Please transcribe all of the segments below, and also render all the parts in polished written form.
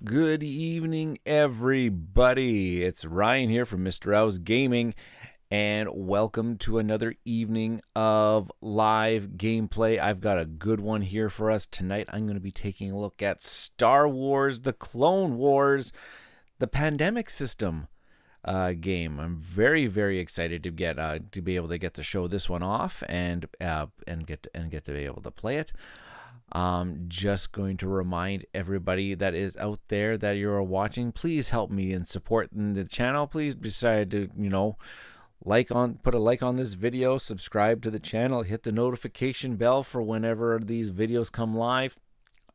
Good evening, everybody. It's Ryan here from Mista Rau's Gaming, and welcome to another evening of live gameplay. I've got a good one here for us tonight. I'm going to be taking a look at Star Wars: The Clone Wars, the Pandemic System game. I'm very excited to get to be able to get to show this one off and get to be able to play it. Just going to remind everybody that is out there that you're watching, please help me in supporting the channel. Please decide to, put a like on this video, subscribe to the channel, hit the notification bell for whenever these videos come live.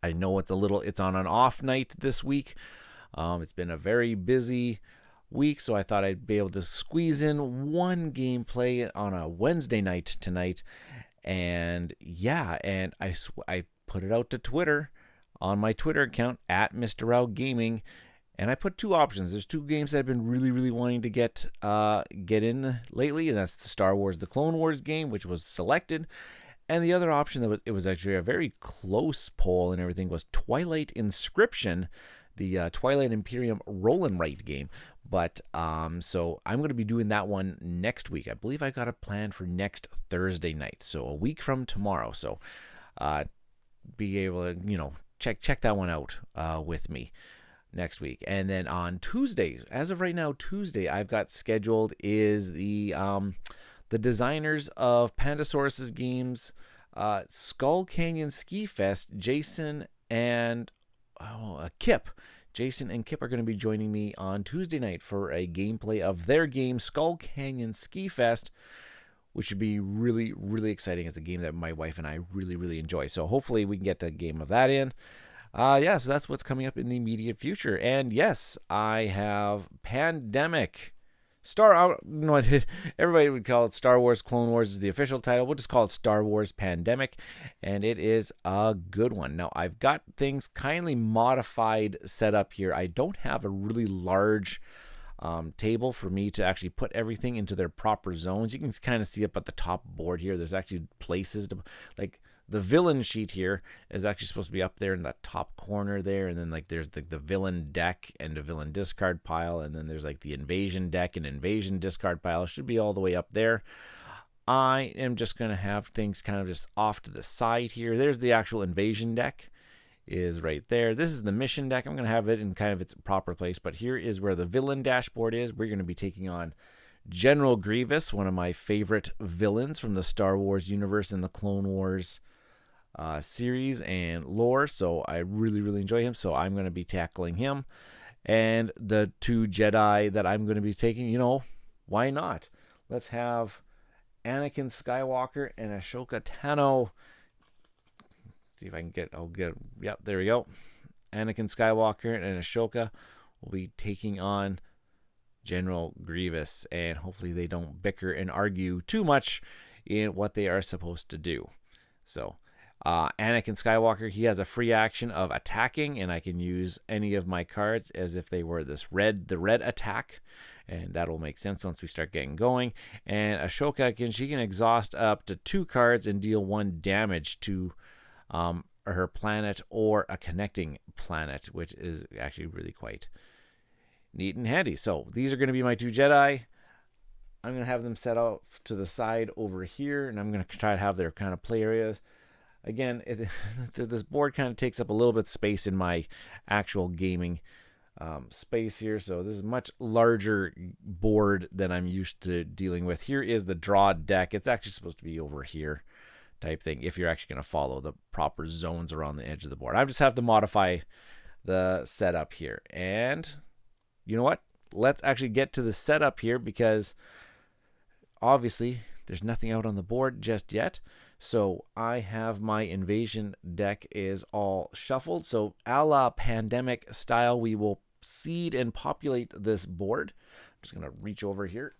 I know it's on an off night this week. It's been a very busy week, so I thought I'd be able to squeeze in one gameplay on a Wednesday night tonight. And yeah, and I put it out to Twitter on my Twitter account at Mista Rau Gaming, and I put two options. There's two games that I've been really wanting to get in lately, and that's the Star Wars: The Clone Wars game, which was selected. And the other option it was actually a very close poll and everything, was Twilight Inscription, the Twilight Imperium roll and write game. But so I'm going to be doing that one next week. I believe I got a plan for next Thursday night, so a week from tomorrow. So be able to check that one out with me next week. And then on Tuesday, as of right now, Tuesday I've got scheduled is the designers of Pandasaurus's games, Skull Canyon Ski Fest, Jason and Kip. Jason and Kip are going to be joining me on Tuesday night for a gameplay of their game, Skull Canyon Ski Fest, which should be really exciting. It's a game that my wife and I really enjoy. So hopefully we can get a game of that in. So that's what's coming up in the immediate future. And yes, I have Pandemic. Everybody would call it Star Wars Clone Wars is the official title. We'll just call it Star Wars Pandemic, and it is a good one. Now, I've got things kindly modified set up here. I don't have a really large table for me to actually put everything into their proper zones. You can kind of see up at the top board here. There's actually places to, like, the villain sheet here is actually supposed to be up there in that top corner there, and then there's the villain deck and the villain discard pile, and then there's the invasion deck and invasion discard pile. It should be all the way up there. I am just going to have things kind of just off to the side here. There's the actual invasion deck is right there. This is the mission deck. I'm going to have it in kind of its proper place, but here is where the villain dashboard is. We're going to be taking on General Grievous, one of my favorite villains from the Star Wars universe and the Clone Wars series and lore, so I really enjoy him. So I'm going to be tackling him, and the two Jedi that I'm going to be taking, why not? Let's have Anakin Skywalker and Ahsoka Tano. See if I can yep, there we go. Anakin Skywalker and Ahsoka will be taking on General Grievous, and hopefully they don't bicker and argue too much in what they are supposed to do. So Anakin Skywalker, he has a free action of attacking, and I can use any of my cards as if they were the red attack, and that'll make sense once we start getting going. And Ahsoka, she can exhaust up to 2 cards and deal 1 damage to her planet or a connecting planet, which is actually really quite neat and handy. So these are going to be my 2 Jedi. I'm going to have them set out to the side over here, and I'm going to try to have their kind of play areas. Again, this board kind of takes up a little bit of space in my actual gaming space here, so this is a much larger board than I'm used to dealing with. Here is the draw deck. It's actually supposed to be over here type thing if you're actually going to follow the proper zones around the edge of the board. I just have to modify the setup here. And you know what? Let's actually get to the setup here, because obviously there's nothing out on the board just yet. So I have my invasion deck is all shuffled. So a la Pandemic style, we will seed and populate this board. I'm just going to reach over here.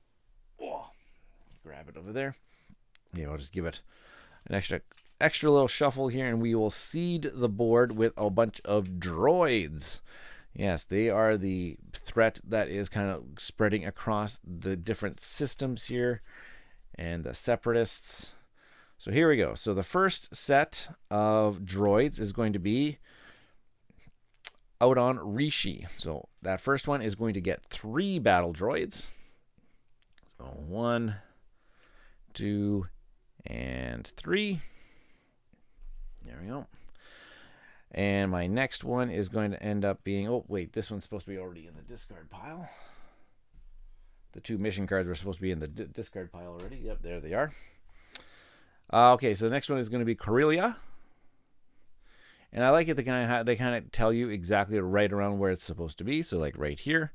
Grab it over there. I'll just give it an extra little shuffle here, and we will seed the board with a bunch of droids. Yes, they are the threat that is kind of spreading across the different systems here, and the separatists. So here we go. So the first set of droids is going to be out on Rishi. So that first one is going to get 3 battle droids. So 1, 2, and 3. There we go. And my next one is going to end up being, oh wait, this one's supposed to be already in the discard pile. The 2 mission cards were supposed to be in the discard pile already. Yep, there they are. Okay, so the next one is going to be Corellia. And I like it, they kind of tell you exactly right around where it's supposed to be. So like right here.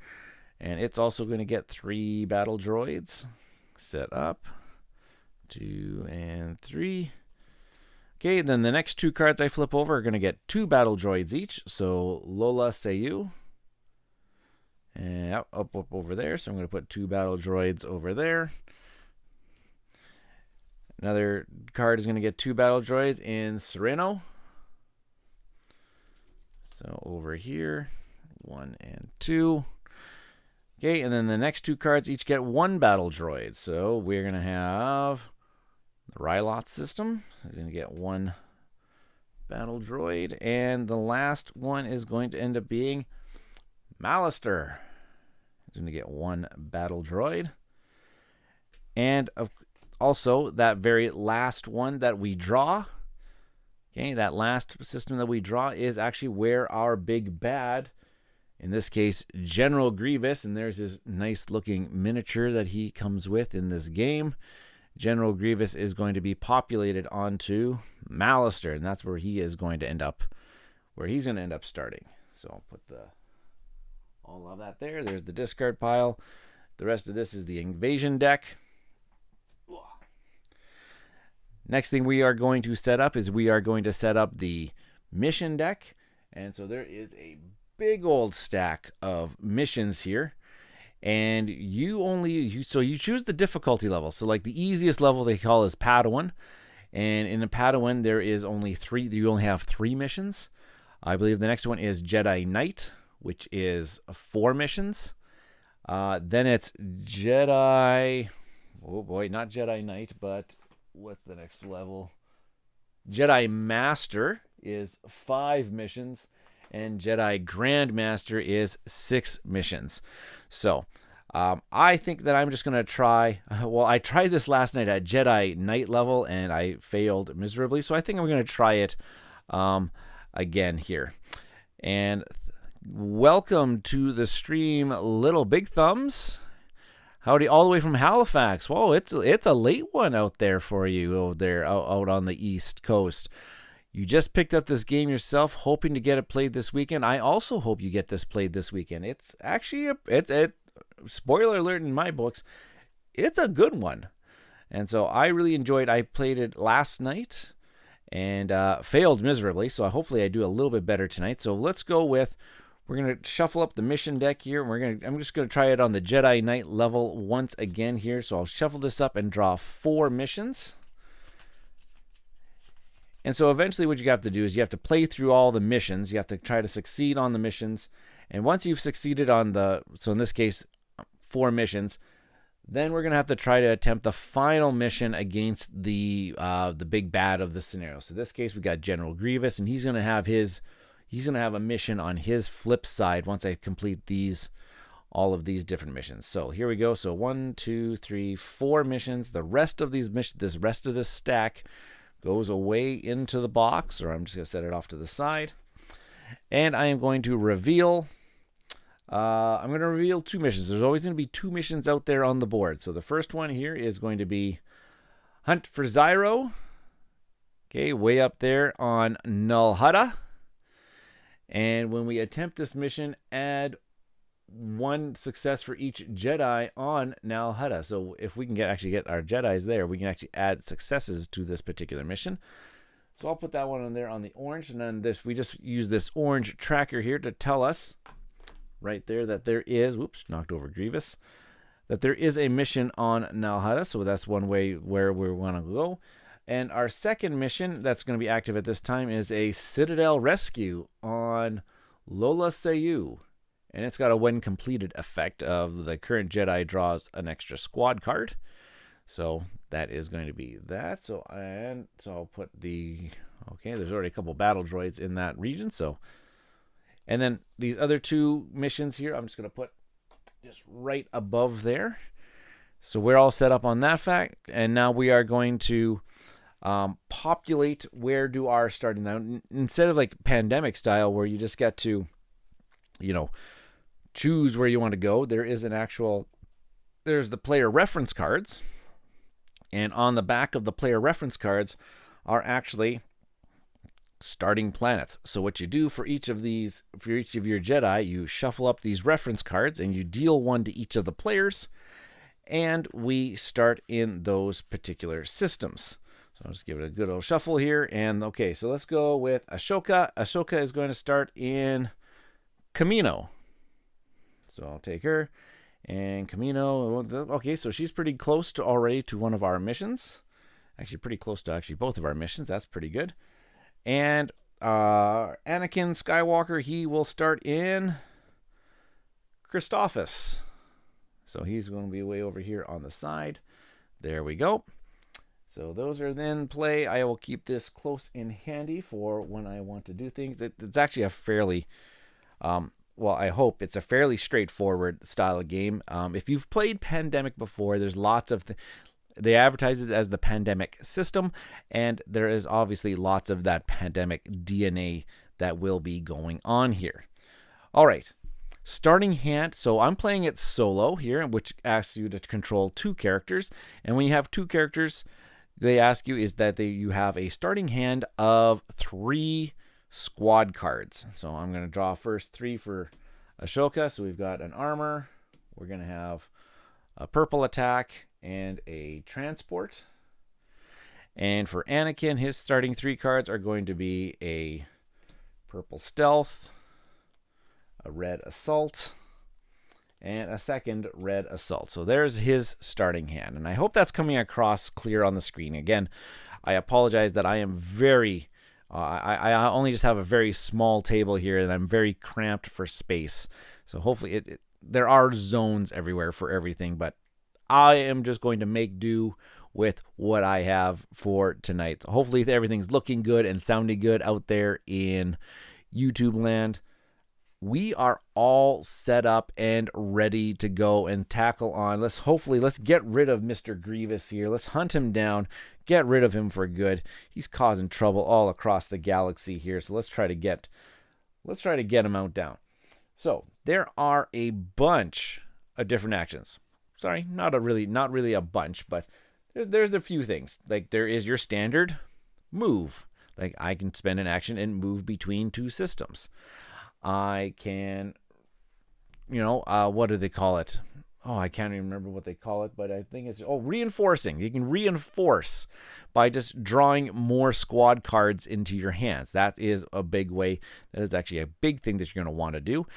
And it's also going to get 3 battle droids. Set up. 2 and 3. Okay, then the next 2 cards I flip over are going to get 2 battle droids each. So Lola Seyu. And up over there. So I'm going to put 2 battle droids over there. Another card is going to get 2 battle droids in Sereno. So over here, 1 and 2. Okay, and then the next 2 cards each get 1 battle droid. So we're going to have the Rylot system. Is going to get 1 battle droid. And the last one is going to end up being Malister. He's going to get 1 battle droid. And also, that very last one that we draw, okay, that last system that we draw is actually where our big bad, in this case, General Grievous, and there's his nice looking miniature that he comes with in this game. General Grievous is going to be populated onto Malister, and that's where he is going to end up, where he's going to end up starting. So I'll put all of that there. There's the discard pile. The rest of this is the invasion deck. Next thing we are going to set up is we are going to set up the mission deck. And so there is a big old stack of missions here. And you choose the difficulty level. So like the easiest level they call is Padawan. And in a Padawan, there is only 3. You only have 3 missions. I believe the next one is Jedi Knight, which is 4 missions. Then it's Jedi... Oh boy, not Jedi Knight, but what's the next level? Jedi Master is 5 missions. And Jedi Grandmaster is 6 missions. So, I think that I'm just going to try... Well, I tried this last night at Jedi Knight level, and I failed miserably. So I think I'm going to try it again here. And welcome to the stream, Little Big Thumbs. Howdy, all the way from Halifax. Whoa, it's a late one out there for you, over there out on the East Coast. You just picked up this game yourself, hoping to get it played this weekend. I also hope you get this played this weekend. It's actually a spoiler alert in my books. It's a good one, and so I really enjoyed. I played it last night and failed miserably. So hopefully I do a little bit better tonight. So let's go with. We're gonna shuffle up the mission deck here. I'm just gonna try it on the Jedi Knight level once again here. So I'll shuffle this up and draw 4 missions. And so eventually what you have to do is you have to play through all the missions. You have to try to succeed on the missions. And once you've succeeded on so in this case, 4 missions, then we're going to have to try to attempt the final mission against the big bad of the scenario. So in this case, we got General Grievous, and he's going to have a mission on his flip side once I complete all of these different missions. So here we go. So 1, 2, 3, 4 missions. The rest of these missions, the rest of this stack goes away into the box, or I'm just going to set it off to the side. And I am going to reveal, 2 missions. There's always going to be 2 missions out there on the board. So the first one here is going to be Hunt for Zyro. Okay, way up there on Null Hutta. And when we attempt this mission, add 1 success for each Jedi on Null Hutta. So if we can actually get our Jedis there, we can actually add successes to this particular mission. So I'll put that one on there on the orange, and then we just use this orange tracker here to tell us right there that there is, whoops, knocked over Grievous, that there is a mission on Null Hutta. So that's one way where we want to go. And our second mission that's going to be active at this time is a Citadel Rescue on Lola Seyu. And it's got a when completed effect of the current Jedi draws an extra squad card. So that is going to be that. So I'll put okay, there's already a couple battle droids in that region. So And then these other 2 missions here, I'm just going to put just right above there. So we're all set up on that fact. And now we are going to populate where do our starting now. Instead of like pandemic style where you just get to, choose where you want to go, there's the player reference cards. And on the back of the player reference cards are actually starting planets. So what you do for each of your Jedi, you shuffle up these reference cards and you deal 1 to each of the players, and we start in those particular systems. So I'll just give it a good old shuffle here. And okay, so let's go with Ashoka. Ashoka is going to start in Camino. So I'll take her. And Camino, okay, so she's pretty close to one of our missions. Actually, pretty close to both of our missions. That's pretty good. And Anakin Skywalker, he will start in Christophus. So he's going to be way over here on the side. There we go. So those are then play. I will keep this close and handy for when I want to do things. It's actually a fairly, I hope it's a fairly straightforward style of game. If you've played Pandemic before, there's lots of they advertise it as the Pandemic system, and there is obviously lots of that Pandemic DNA that will be going on here. All right. Starting hand, so I'm playing it solo here, which asks you to control 2 characters. And when you have 2 characters, they ask you is that you have a starting hand of 3 squad cards. So I'm going to draw first 3 for Ashoka. So we've got an armor. We're going to have a purple attack and a transport. And for Anakin, his starting 3 cards are going to be a purple stealth, a red assault, and a second red assault. So there's his starting hand. And I hope that's coming across clear on the screen. Again, I apologize that I am very, I only just have a very small table here and I'm very cramped for space. So hopefully there are zones everywhere for everything, but I am just going to make do with what I have for tonight. So hopefully everything's looking good and sounding good out there in YouTube land. We are all set up and ready to go and tackle on. Let's get rid of Mr. Grievous here. Let's hunt him down, get rid of him for good. He's causing trouble all across the galaxy here. So let's try to get him out down. So there are a bunch of different actions. Sorry, not really a bunch, but there's a few things. Like there is your standard move. Like I can spend an action and move between 2 systems. I can, what do they call it? Oh, I can't even remember what they call it, but I think it's, reinforcing. You can reinforce by just drawing more squad cards into your hands. That is a big way. That is actually a big thing that you're going to want to do.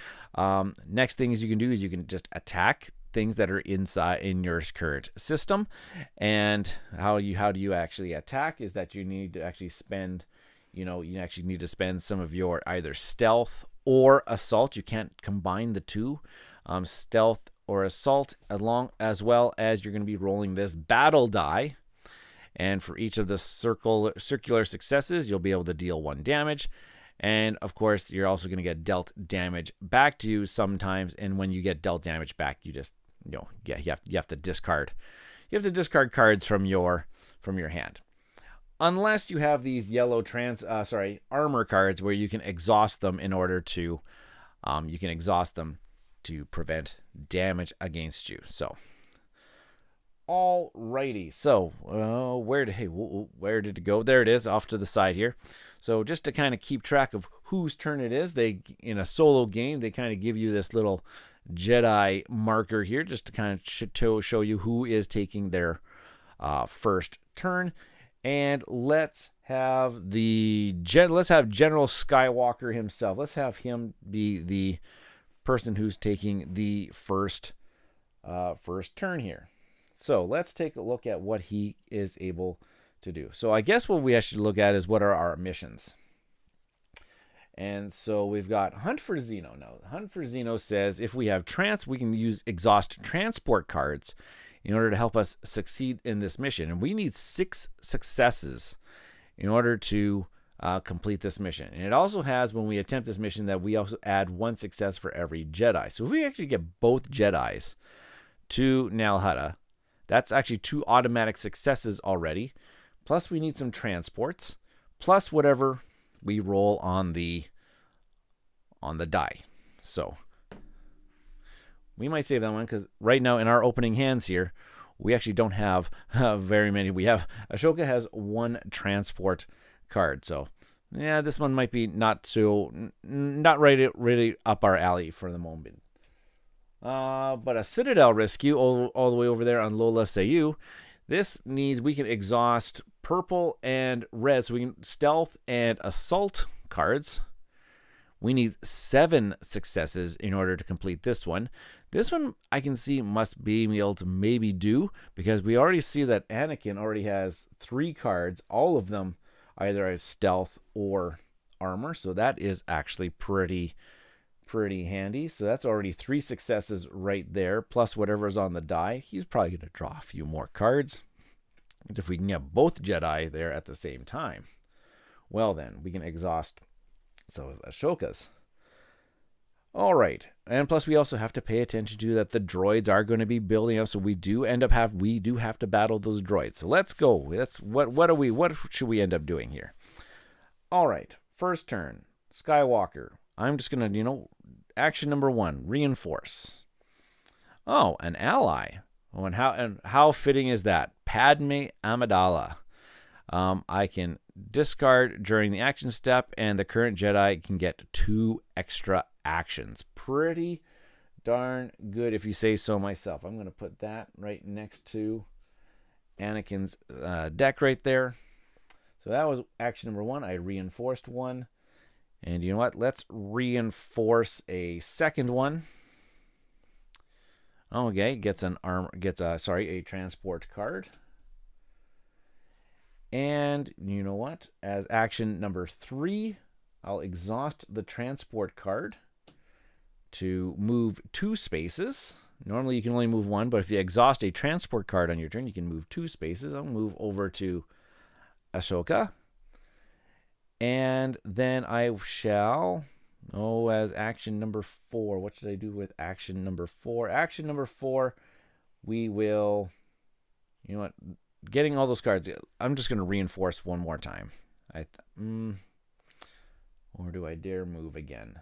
Next thing you can do is you can just attack things that are inside in your current system. And how do you actually attack is that you need to actually spend, you actually need to spend some of your either stealth or assault. You can't combine the 2, stealth or assault, as well as you're going to be rolling this battle die. And for each of the circular successes, you'll be able to deal 1 damage. And of course, you're also going to get dealt damage back to you sometimes. And when you get dealt damage back, you just, you have to discard. You have to discard cards from your hand. Unless you have these yellow armor cards where you can exhaust them in order to, to prevent damage against you. So, alrighty. So, where did it go? There it is, off to the side here. So, just to kind of keep track of whose turn it is, in a solo game, they kind of give you this little Jedi marker here, just to kind of show you who is taking their first turn. And let's have General Skywalker himself. Let's have him be the person who's taking the first turn here. So let's take a look at what he is able to do. So I guess what we actually look at is what are our missions. And so we've got Hunt for Xeno. Now, Hunt for Xeno says if we have we can use exhaust transport cards in order to help us succeed in this mission. And we need 6 successes in order to complete this mission. And it also has, when we attempt this mission, that we also add 1 success for every Jedi. So if we actually get both Jedis to Nal Hutta, that's actually 2 automatic successes already. Plus we need some transports, plus whatever we roll on the die. So we might save that one, because right now in our opening hands here, we actually don't have very many. We have, Ashoka has 1 transport card. So yeah, this one might be not really up our alley for the moment. But a Citadel rescue all the way over there on Lola Sayu. This needs, we can exhaust purple and red, so we can stealth and assault cards. We need 7 successes in order to complete this one. This one I can see must be able to maybe do, because we already see that Anakin already has 3 cards, all of them either as stealth or armor. So that is actually pretty handy. So that's already 3 successes right there, plus whatever's on the die. He's probably going to draw a few more cards. And if we can get both Jedi there at the same time, well then, we can exhaust some of Ashoka's. All right, and plus we also have to pay attention to that the droids are going to be building up, so we do have to battle those droids. So let's go. What should we end up doing here? All right, first turn, Skywalker. I'm just going to, action number 1, reinforce. Oh, an ally. Oh, and how fitting is that? Padme Amidala. I can discard during the action step, and the current Jedi can get 2 extra actions. Pretty darn good, if you say so myself. I'm going to put that right next to Anakin's deck right there. So that was action number 1. I reinforced 1. And you know what? Let's reinforce a second one. Okay, gets a transport card. And you know what? As action number 3, I'll exhaust the transport card to move 2 spaces. Normally you can only move 1, but if you exhaust a transport card on your turn, you can move 2 spaces. I'll move over to Ashoka. And then I shall, as action number 4, what should I do with action number 4? Action number 4, we will, getting all those cards, I'm just going to reinforce 1 more time. Or do I dare move again?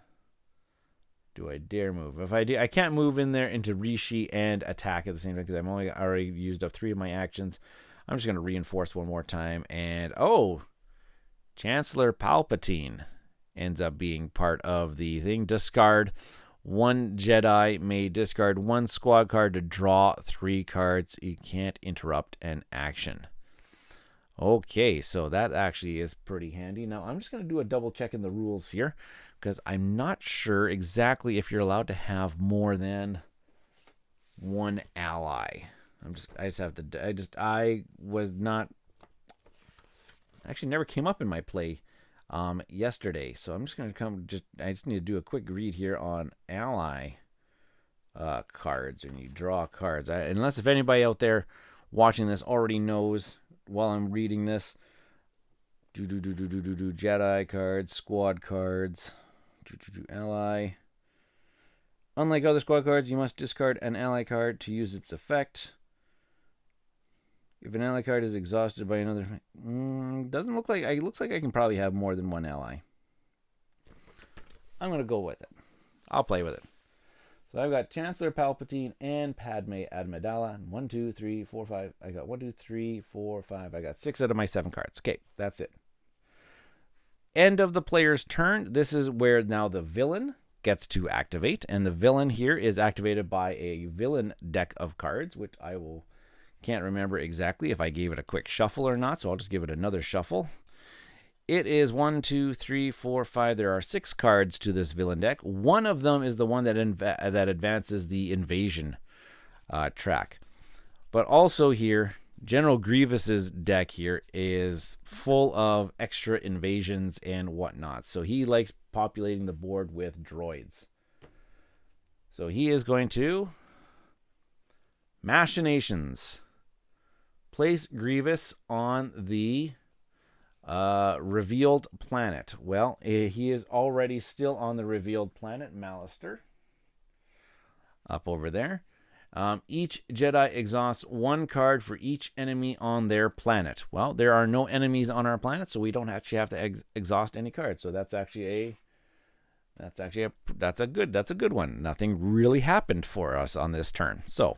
Do I dare move? If I do, I can't move in there into Rishi and attack at the same time, because I've already used up 3 of my actions. I'm just going to reinforce 1 more time. And, Chancellor Palpatine ends up being part of the thing. Discard 1 Jedi may discard 1 squad card to draw 3 cards. You can't interrupt an action. Okay, so that actually is pretty handy. Now, I'm just going to do a double check in the rules here, because I'm not sure exactly if you're allowed to have more than 1 ally. I was not, actually never came up in my play yesterday, so I'm just going to I just need to do a quick read here on ally cards, and you draw cards. Unless if anybody out there watching this already knows while I'm reading this. Jedi cards, squad cards, ally. Unlike other squad cards, you must discard an ally card to use its effect. If an ally card is exhausted by another, doesn't look like, it looks like I can probably have more than 1 ally. I'm going to go with it. I'll play with it. So I've got Chancellor Palpatine and Padme Amidala. 1, 2, 3, 4, 5. I got 1, 2, 3, 4, 5. I got 6 out of my 7 cards. Okay, that's it. End of the player's turn. This is where now the villain gets to activate. And the villain here is activated by a villain deck of cards, which can't remember exactly if I gave it a quick shuffle or not, so I'll just give it another shuffle. It is 1, 2, 3, 4, 5. There are 6 cards to this villain deck. One of them is the one that advances the invasion track. But also here, General Grievous's deck here is full of extra invasions and whatnot. So he likes populating the board with droids. So he is going to Machinations. Place Grievous on the Revealed planet. Well, he is already still on the revealed planet, Malister. Up over there. Each Jedi exhausts one card for each enemy on their planet. Well, there are no enemies on our planet, so we don't actually have to exhaust any cards. So that's actually a good one. Nothing really happened for us on this turn. So,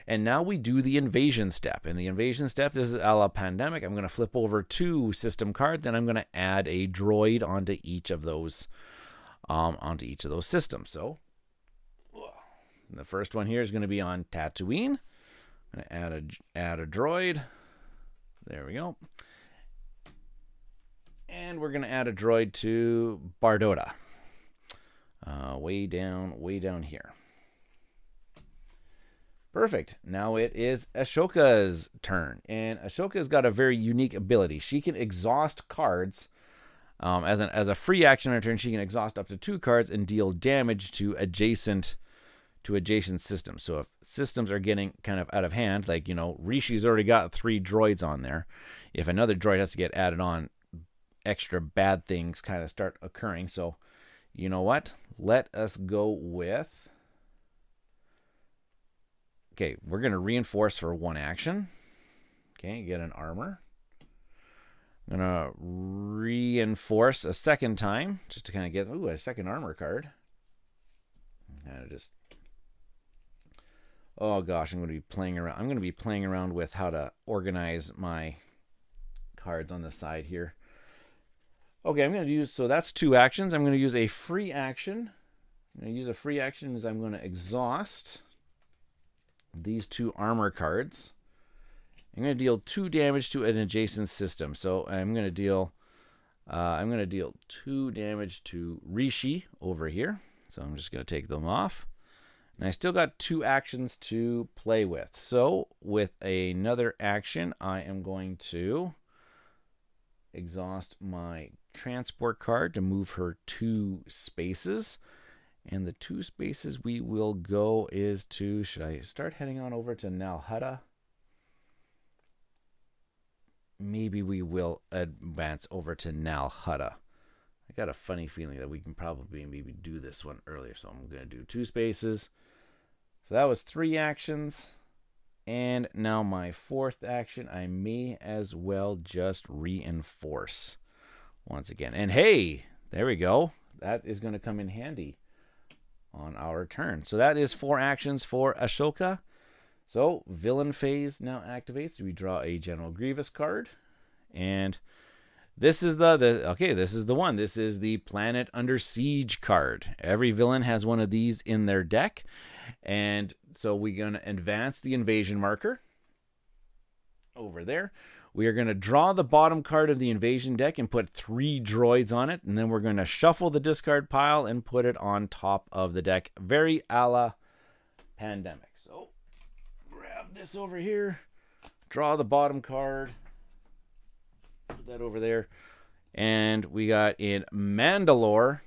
and now we do the invasion step. In the invasion step, this is a la Pandemic. I'm going to flip over 2 system cards, and I'm going to add a droid onto each of those systems. So, the first one here is going to be on Tatooine. I'm going to add a droid. There we go. And we're going to add a droid to Bardotta. Way down here. Perfect. Now it is Ashoka's turn. And Ashoka's got a very unique ability. She can exhaust cards. As a free action on her turn, she can exhaust up to 2 cards and deal damage to adjacent systems. So if systems are getting kind of out of hand, like, Rishi's already got 3 droids on there. If another droid has to get added on, extra bad things kind of start occurring. So, you know what? Let us go with... Okay, we're going to reinforce for 1 action. Okay, get an armor. I'm going to reinforce a second time, just to kind of get, a second armor card. Kind of just... Oh gosh, I'm going to be playing around with how to organize my cards on the side here. Okay, I'm going to use, so that's 2 actions. I'm going to use a free action. I'm going to use a free action as I'm going to exhaust these 2 armor cards. I'm going to deal 2 damage to an adjacent system. So I'm going to deal 2 damage to Rishi over here. So I'm just going to take them off. And I still got 2 actions to play with. So with another action, I am going to exhaust my transport card to move her 2 spaces. And the 2 spaces we will go is to, should I start heading on over to Nal Hutta? Maybe we will advance over to Nal Hutta. I got a funny feeling that we can probably maybe do this one earlier. So I'm going to do 2 spaces. So that was 3 actions. And now my 4th action, I may as well just reinforce once again. And hey, there we go. That is going to come in handy on our turn. So that is 4 actions for Ashoka. So villain phase now activates. We draw a General Grievous card. And this is this is the one. This is the Planet Under Siege card. Every villain has one of these in their deck. And so we're going to advance the invasion marker over there. We are going to draw the bottom card of the invasion deck and put 3 droids on it. And then we're going to shuffle the discard pile and put it on top of the deck. Very a la Pandemic. So grab this over here. Draw the bottom card. Put that over there. And we got in Mandalore,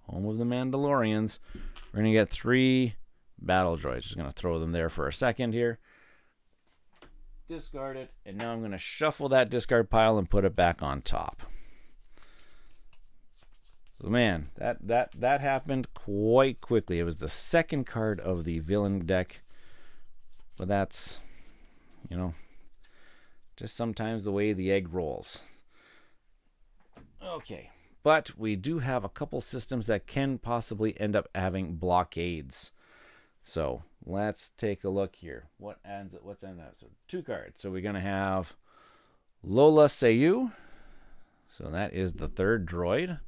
home of the Mandalorians, we're going to get 3 battle droids. Just going to throw them there for a second here. Discard it. And now I'm going to shuffle that discard pile and put it back on top. So man, that happened quite quickly. It was the second card of the villain deck. But that's, just sometimes the way the egg rolls. Okay. But we do have a couple systems that can possibly end up having blockades. So let's take a look here. What's ended up? So 2 cards. So we're going to have Lola Sayu. So that is the 3rd droid.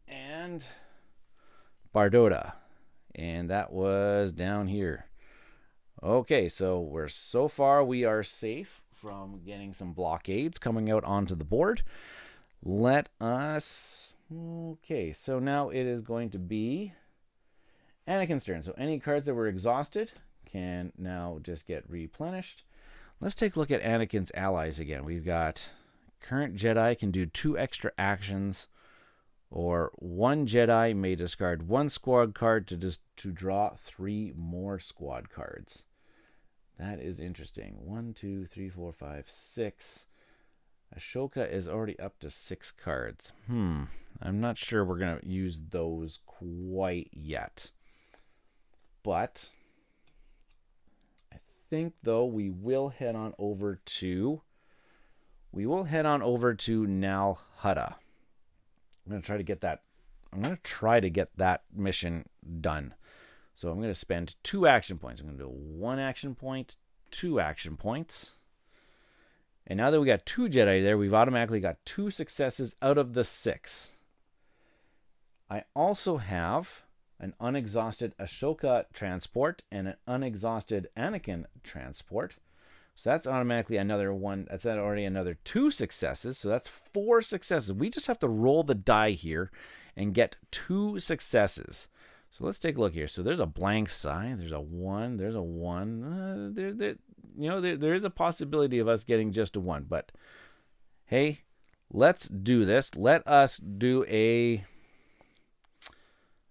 And Bardotta. And that was down here. Okay, so we are safe from getting some blockades coming out onto the board. Okay, so now it is going to be Anakin's turn. So any cards that were exhausted can now just get replenished. Let's take a look at Anakin's allies again. We've got current Jedi can do 2 extra actions, or 1 Jedi may discard 1 squad card to draw 3 more squad cards. That is interesting. 1, 2, 3, 4, 5, 6. Ashoka is already up to 6 cards. I'm not sure we're going to use those quite yet. But I think, though, we will head on over to Nal Hutta. I'm going to try to get that mission done. So I'm going to spend 2 action points. I'm going to do 1 action point, 2 action points. And now that we got 2 Jedi there, we've automatically got 2 successes out of the 6. I also have an unexhausted Ashoka transport and an unexhausted Anakin transport. So that's automatically another one. That's already another 2 successes. So that's 4 successes. We just have to roll the die here and get 2 successes. So let's take a look here. So there's a blank side. There's a 1. There's a 1. There is a possibility of us getting just a 1. But hey, let's do this. Let us do a...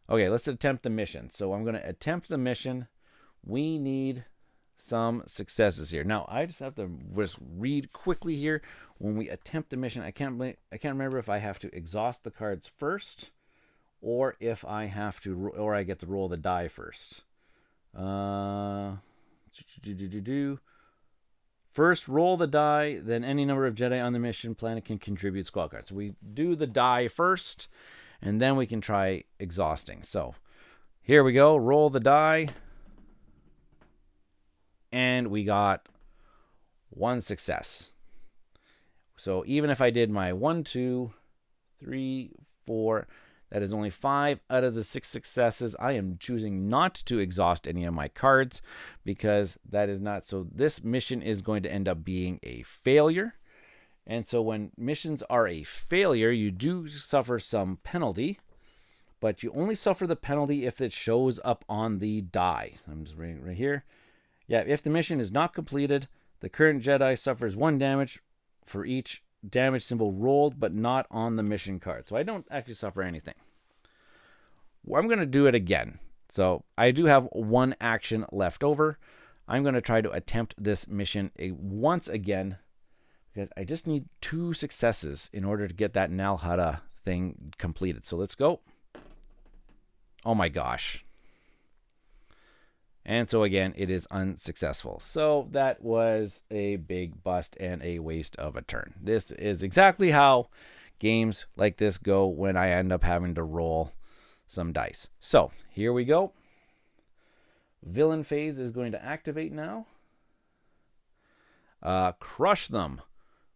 Okay, let's attempt the mission. So I'm going to attempt the mission. We need some successes here. Now, I just have to just read quickly here. When we attempt the mission, I can't remember if I have to exhaust the cards first or if I have to, or I get to roll the die first. First, roll the die, then any number of Jedi on the mission planet can contribute squad cards. So we do the die first, and then we can try exhausting. So here we go. Roll the die. And we got 1 success. So even if I did my 1, 2, 3, 4, that is only 5 out of the 6 successes. I am choosing not to exhaust any of my cards because that is not. So this mission is going to end up being a failure. And so when missions are a failure, you do suffer some penalty, but you only suffer the penalty if it shows up on the die. I'm just reading right here. Yeah, if the mission is not completed, the current Jedi suffers 1 damage for each damage symbol rolled, but not on the mission card. So I don't actually suffer anything. Well, I'm going to do it again. So I do have 1 action left over. I'm going to try to attempt this mission once again because I just need 2 successes in order to get that Nal Hutta thing completed. So let's go. Oh my gosh. And so again, it is unsuccessful. So that was a big bust and a waste of a turn. This is exactly how games like this go when I end up having to roll some dice. So here we go. Villain phase is going to activate now. Crush them.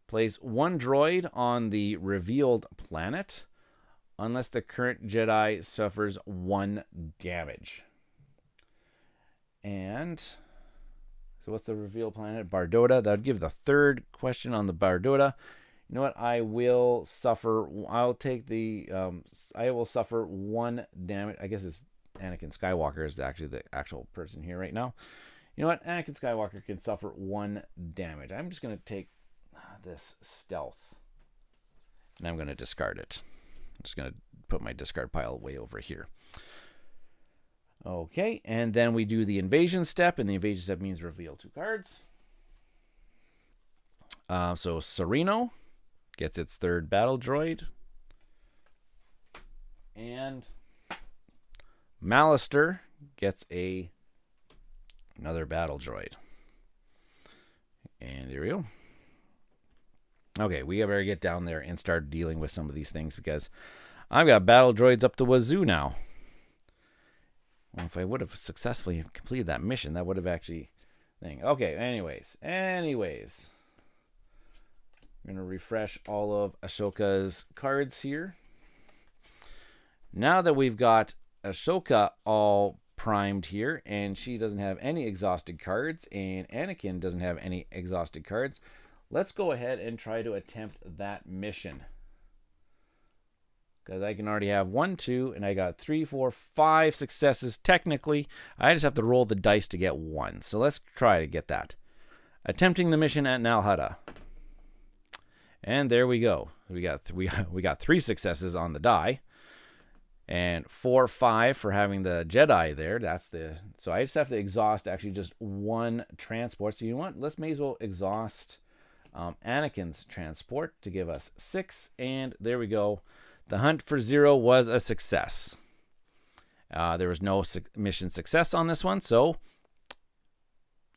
Place 1 droid on the revealed planet unless the current Jedi suffers 1 damage. And so what's the reveal planet? Bardota. That would give the 3rd question on the Bardota. You know what? I will suffer 1 damage. I guess it's Anakin Skywalker is actually the actual person here right now. You know what? Anakin Skywalker can suffer 1 damage. I'm just going to take this stealth and I'm going to discard it. I'm just going to put my discard pile way over here. Okay, and then we do the invasion step, and the invasion step means reveal 2 cards. So Sereno gets its 3rd battle droid. And Malister gets another battle droid. And here we go. Okay, we better get down there and start dealing with some of these things because I've got battle droids up to wazoo now. Well, if I would have successfully completed that mission, that would have actually... Okay, anyways. I'm going to refresh all of Ashoka's cards here. Now that we've got Ashoka all primed here, and she doesn't have any exhausted cards, and Anakin doesn't have any exhausted cards, let's go ahead and try to attempt that mission. Because I can already have 1, 2, and I got 3, 4, 5 successes. Technically, I just have to roll the dice to get 1. So let's try to get that. Attempting the mission at Nal Hutta. And there we go. We got 3 successes on the die. And 4-5 for having the Jedi there. So I just have to exhaust actually just one transport. So you know what? Let's may as well exhaust Anakin's transport to give us 6. And there we go. The hunt for 0 was a success. There was no mission success on this one, so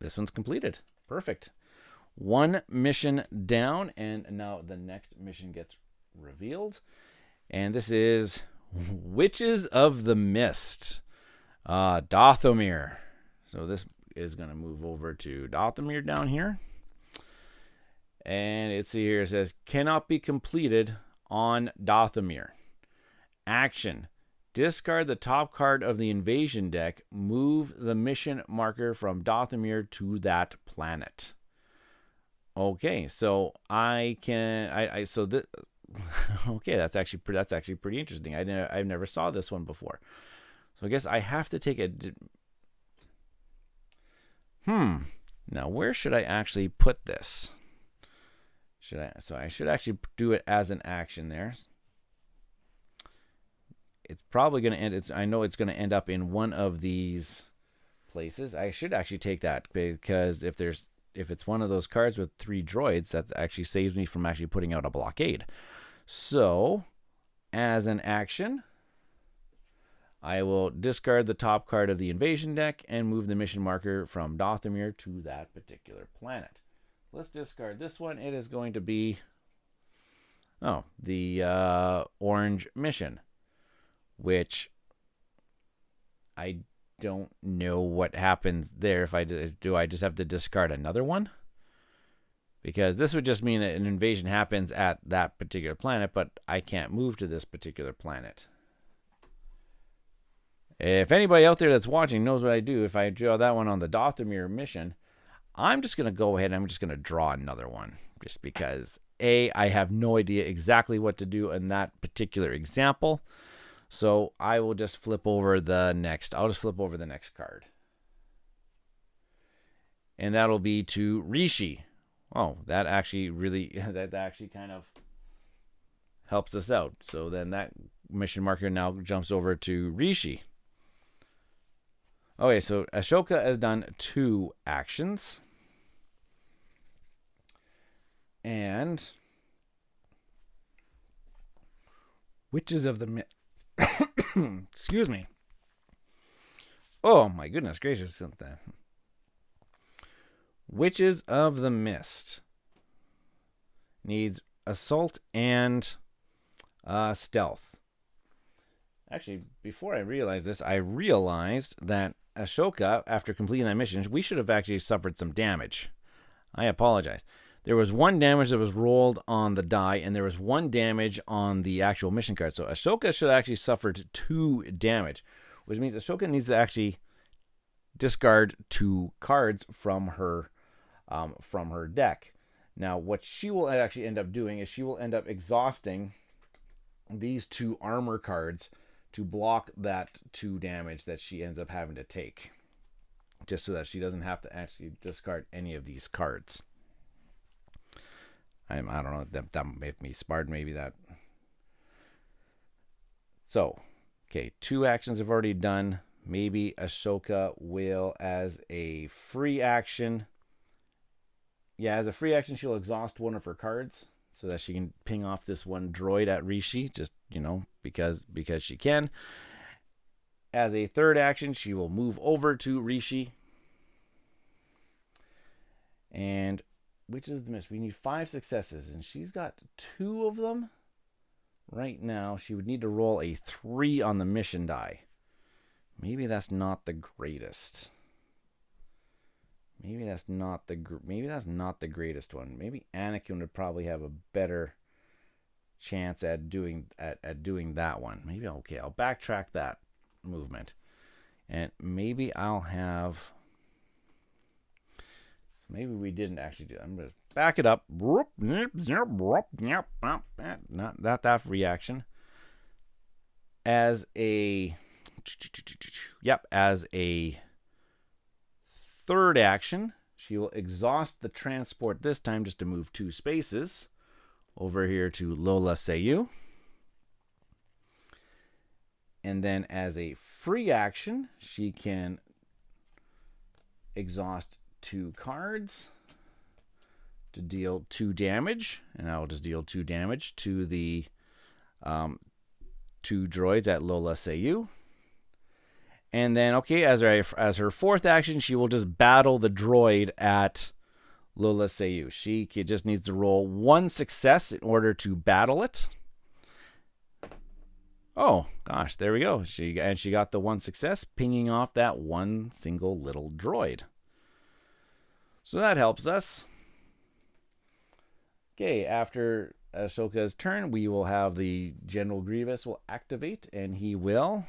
this one's completed. Perfect. One mission down, and now the next mission gets revealed. And this is Witches of the Mist. Dathomir. So this is going to move over to Dathomir down here. And it says, cannot be completed on Dathomir. Action. Discard the top card of the invasion deck. Move the mission marker from Dathomir to that planet. Okay, so I can okay, that's actually pretty interesting. I've never saw this one before. So I guess I have to take Now where should I actually put this? I should actually do it as an action there. It's probably going to end. I know it's going to end up in one of these places. I should actually take that, because if it's one of those cards with 3 droids, that actually saves me from actually putting out a blockade. So, as an action, I will discard the top card of the invasion deck and move the mission marker from Dathomir to that particular planet. Let's discard this one. It is going to be the orange mission, which I don't know what happens there. If I do, I just have to discard another one, because this would just mean that an invasion happens at that particular planet, but I can't move to this particular planet. If anybody out there that's watching knows what I do, if I draw that one on the Dathomir mission, I'm just going to go ahead and I'm just going to draw another one, just because I have no idea exactly what to do in that particular example. So I will just flip over the next. I'll just flip over the next card. And that'll be to Rishi. Oh, that actually kind of helps us out. So then that mission marker now jumps over to Rishi. Okay, so Ashoka has done 2 actions. And Witches of the Mist. Excuse me. Oh my goodness gracious. Witches of the Mist needs assault and stealth. Actually, before I realized this, I realized that Ashoka, after completing that mission, we should have actually suffered some damage. I apologize. There was 1 damage that was rolled on the die, and there was 1 damage on the actual mission card. So Ashoka should have actually suffered 2 damage, which means Ashoka needs to actually discard 2 cards from her deck. Now, what she will actually end up doing is she will end up exhausting these 2 armor cards to block that 2 damage that she ends up having to take, just so that she doesn't have to actually discard any of these cards. I don't know, that made me smart, maybe that. So, okay, 2 actions I've already done. Maybe Ashoka will, as a free action, she'll exhaust 1 of her cards so that she can ping off this 1 droid at Rishi, just, because she can. As a third action, she will move over to Rishi. And which is the miss? We need 5 successes, and she's got 2 of them right now. She would need to roll a 3 on the mission die. Maybe that's not the greatest. Maybe that's not the greatest one. Maybe Anakin would probably have a better chance at doing that one. Maybe I'll backtrack that movement, and maybe I'll have. Maybe we didn't actually do it. I'm going to back it up. Not that reaction. As a third action, she will exhaust the transport this time just to move 2 spaces over here to Lola Seyu. And then as a free action, she can exhaust 2 cards to deal 2 damage. And I will just deal 2 damage to the 2 droids at Lola Seyu. And then, okay, as her fourth action, she will just battle the droid at Lola Seyu. She just needs to roll 1 success in order to battle it. Oh, gosh, there we go. She got the 1 success, pinging off that 1 single little droid. So that helps us. Okay, after Ahsoka's turn, we will have the General Grievous will activate, and he will...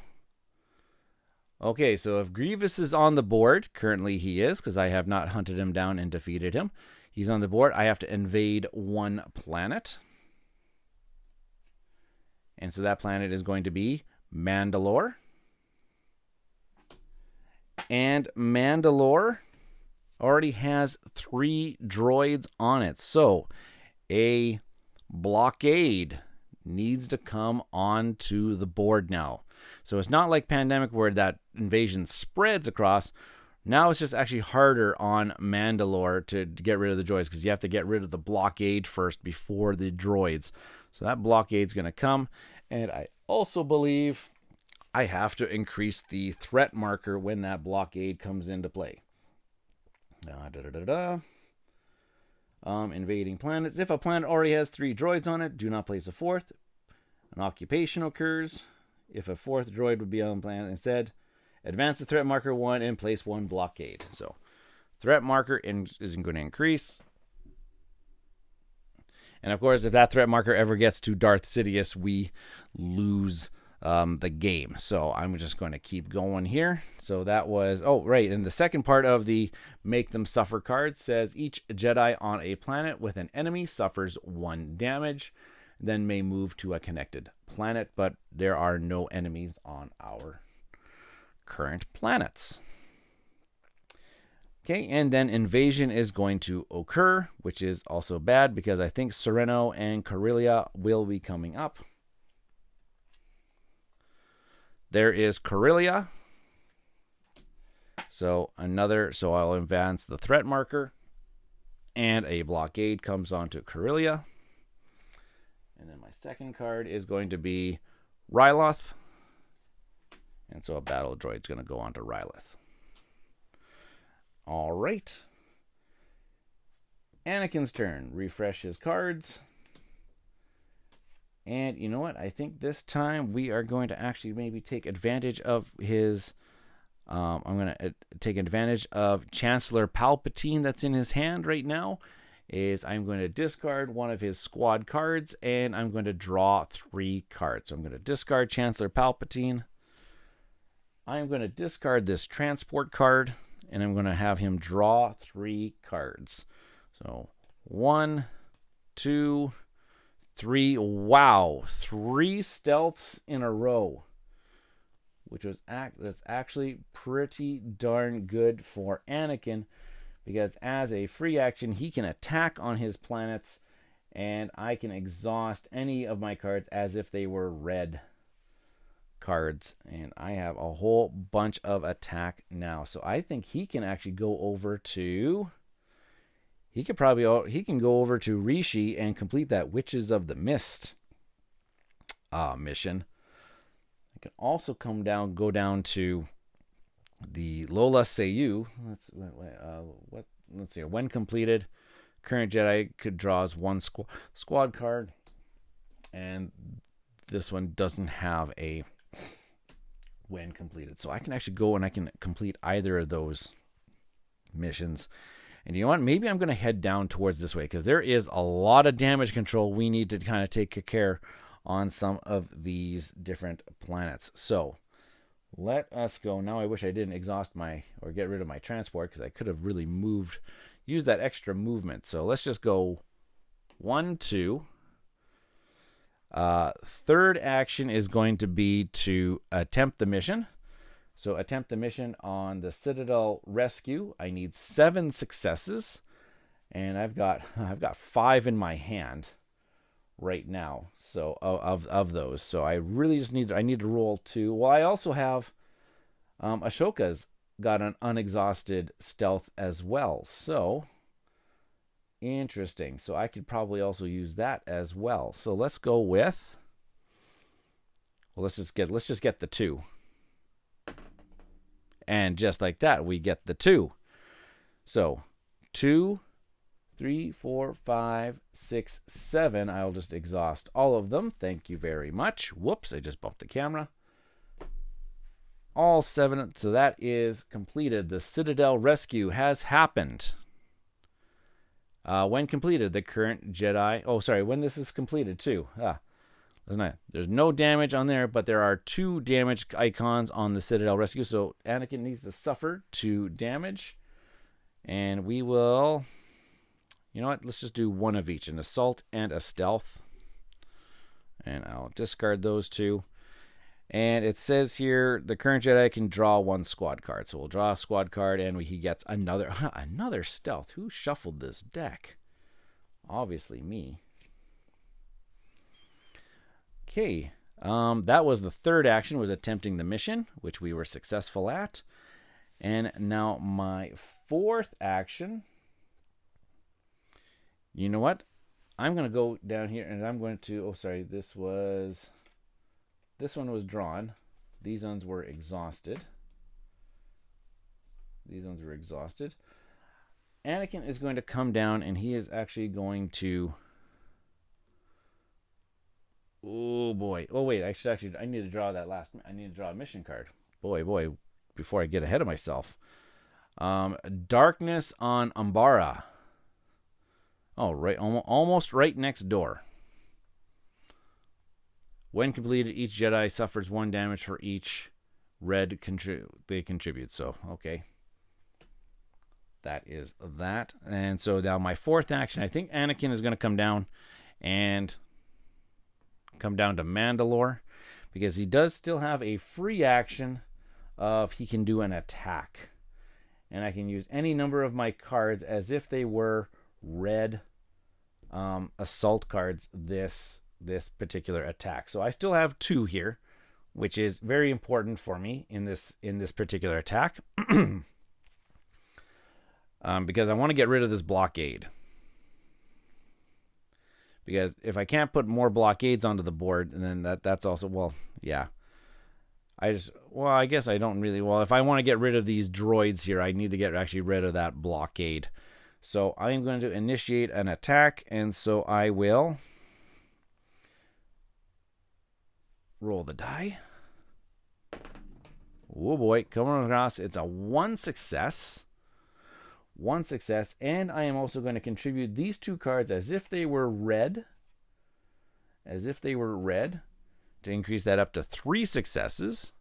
Okay, so if Grievous is on the board, currently he is, because I have not hunted him down and defeated him. He's on the board. I have to invade 1 planet. And so that planet is going to be Mandalore. And Mandalore already has 3 droids on it. So a blockade needs to come onto the board now. So it's not like Pandemic where that invasion spreads across. Now it's just actually harder on Mandalore to get rid of the droids because you have to get rid of the blockade first before the droids. So that blockade's going to come. And I also believe I have to increase the threat marker when that blockade comes into play. Invading planets. If a planet already has 3 droids on it, do not place a 4th. An occupation occurs. If a 4th droid would be on the planet instead, advance the threat marker 1 and place 1 blockade. So threat marker isn't going to increase. And of course, if that threat marker ever gets to Darth Sidious, we lose the game. So I'm just going to keep going here. So that was, oh, right. And the second part of the Make Them Suffer card says each Jedi on a planet with an enemy suffers 1 damage, then may move to a connected planet, but there are no enemies on our current planets. Okay, and then invasion is going to occur, which is also bad because I think Sereno and Corellia will be coming up. There is Corellia. So I'll advance the threat marker, and a blockade comes onto Corellia. And then my second card is going to be Ryloth. And so a battle droid is going to go on to Ryloth. All right. Anakin's turn. Refresh his cards. And you know what? I think this time we are going to actually maybe take advantage of his... I'm going to take advantage of Chancellor Palpatine that's in his hand right now. I'm going to discard one of his squad cards, and I'm going to draw 3 cards. So I'm going to discard Chancellor Palpatine. I'm going to discard this transport card, and I'm going to have him draw 3 cards. So 1, 2, 3. Wow, 3 stealths in a row, which was that's actually pretty darn good for Anakin. Because as a free action, he can attack on his planets, and I can exhaust any of my cards as if they were red cards. And I have a whole bunch of attack now. So I think he can actually go over to... He can go over to Rishi and complete that Witches of the Mist mission. I can also go down to the Lola Seyu. Let's see. When completed, current Jedi draws 1 squad card, and this one doesn't have a when completed. So I can actually go and I can complete either of those missions. And you know what? Maybe I'm going to head down towards this way because there is a lot of damage control we need to kind of take care on some of these different planets. So let us go. Now I wish I didn't exhaust or get rid of my transport because I could have really used that extra movement. So let's just go 1, 2. Third action is going to be to attempt the mission. So attempt the mission on the Citadel Rescue. I need 7 successes, and I've got 5 in my hand right now. So of those. So I really just need to roll 2. Well, I also have Ashoka's got an unexhausted stealth as well. So interesting. So I could probably also use that as well. So let's go with, well, let's just get the 2. And just like that, we get the 2. So 2, 3, 4, 5, 6, 7. I'll just exhaust all of them. Thank you very much. Whoops, I just bumped the camera. All 7. So that is completed. The Citadel rescue has happened. When completed, the current Jedi... Oh, sorry, when this is completed, too. There's no damage on there, but there are 2 damage icons on the Citadel rescue. So Anakin needs to suffer 2 damage. And we will... You know what? Let's just do 1 of each, an assault and a stealth. And I'll discard those 2. And it says here, the current Jedi can draw 1 squad card. So we'll draw a squad card, and he gets another stealth. Who shuffled this deck? Obviously me. Okay. That was the 3rd action, was attempting the mission, which we were successful at. And now my 4th action... You know what? I'm going to go down here and I'm going to... Oh, sorry. This one was drawn. These ones were exhausted. Anakin is going to come down and he is actually going to... Oh, boy. Oh, wait. I need to draw that last... I need to draw a mission card. Boy. Before I get ahead of myself. Darkness on Umbara. Oh, right, almost right next door. When completed, each Jedi suffers 1 damage for each red they contribute. So, okay. That is that. And so now my 4th action, I think Anakin is going to come down to Mandalore, because he does still have a free action of he can do an attack. And I can use any number of my cards as if they were red assault cards this particular attack. So I still have 2 here, which is very important for me in this particular attack. Because I want to get rid of this blockade. Because if I can't put more blockades onto the board, and then that's also, well, yeah. I guess I don't really, well, if I want to get rid of these droids here, I need to get actually rid of that blockade. So I'm going to initiate an attack, and so I will roll the die. Oh boy, coming across, it's a 1 success. 1 success, and I am also going to contribute these 2 cards as if they were red. To increase that up to 3 successes.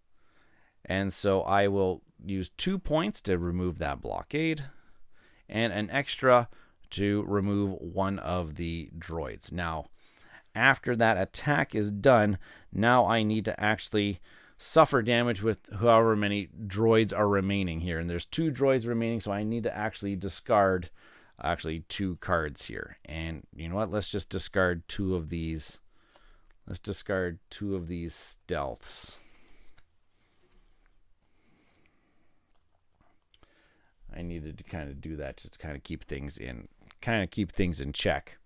And so I will use 2 points to remove that blockade, and an extra to remove 1 of the droids. Now, after that attack is done, now I need to actually suffer damage with however many droids are remaining here. And there's 2 droids remaining, so I need to actually discard 2 cards here. And you know what? Let's just discard 2 of these. Let's discard 2 of these stealths. I needed to kind of do that just to kind of keep things in check.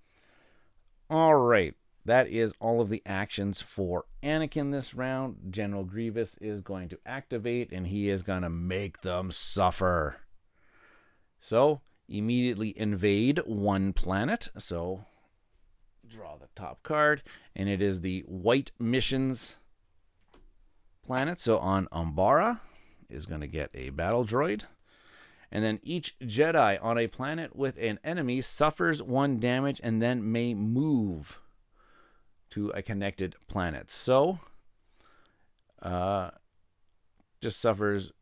All right, that is all of the actions for Anakin this round. General Grievous is going to activate, and he is going to make them suffer. So immediately invade 1 planet. So draw the top card, and it is the White Missions planet. So on Umbara is going to get a battle droid. And then each Jedi on a planet with an enemy suffers 1 damage and then may move to a connected planet. So, just suffers...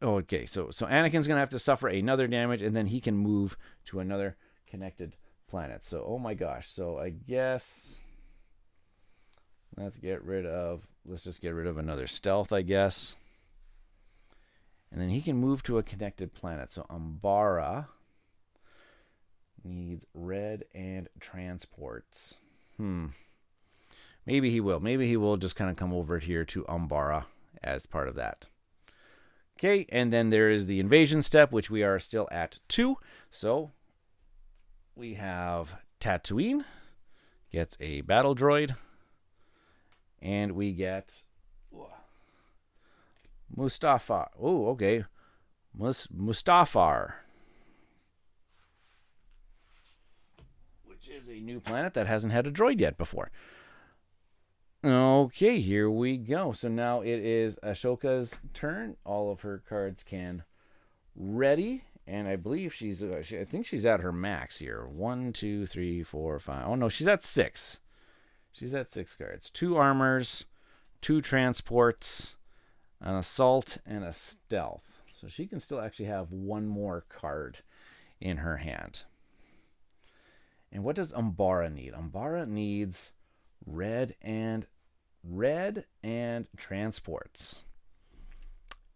Oh, okay, so Anakin's going to have to suffer another damage, and then he can move to another connected planet. So, oh my gosh. So, I guess... Let's just get rid of another stealth, I guess. And then he can move to a connected planet. So Umbara needs red and transports. Maybe he will. Maybe he will just kind of come over here to Umbara as part of that. Okay, and then there is the invasion step, which we are still at 2. So we have Tatooine gets a battle droid, and we get Mustafar. Oh, okay. Mustafar, which is a new planet that hasn't had a droid yet before. Okay, here we go. So now it is Ashoka's turn. All of her cards can ready, and I believe I think she's at her max here. 1, 2, 3, 4, 5. Oh no, she's at 6. She's at 6 cards. 2 armors, 2 transports, an assault, and a stealth. So she can still actually have 1 more card in her hand. And what does Umbara need? Umbara needs red and transports.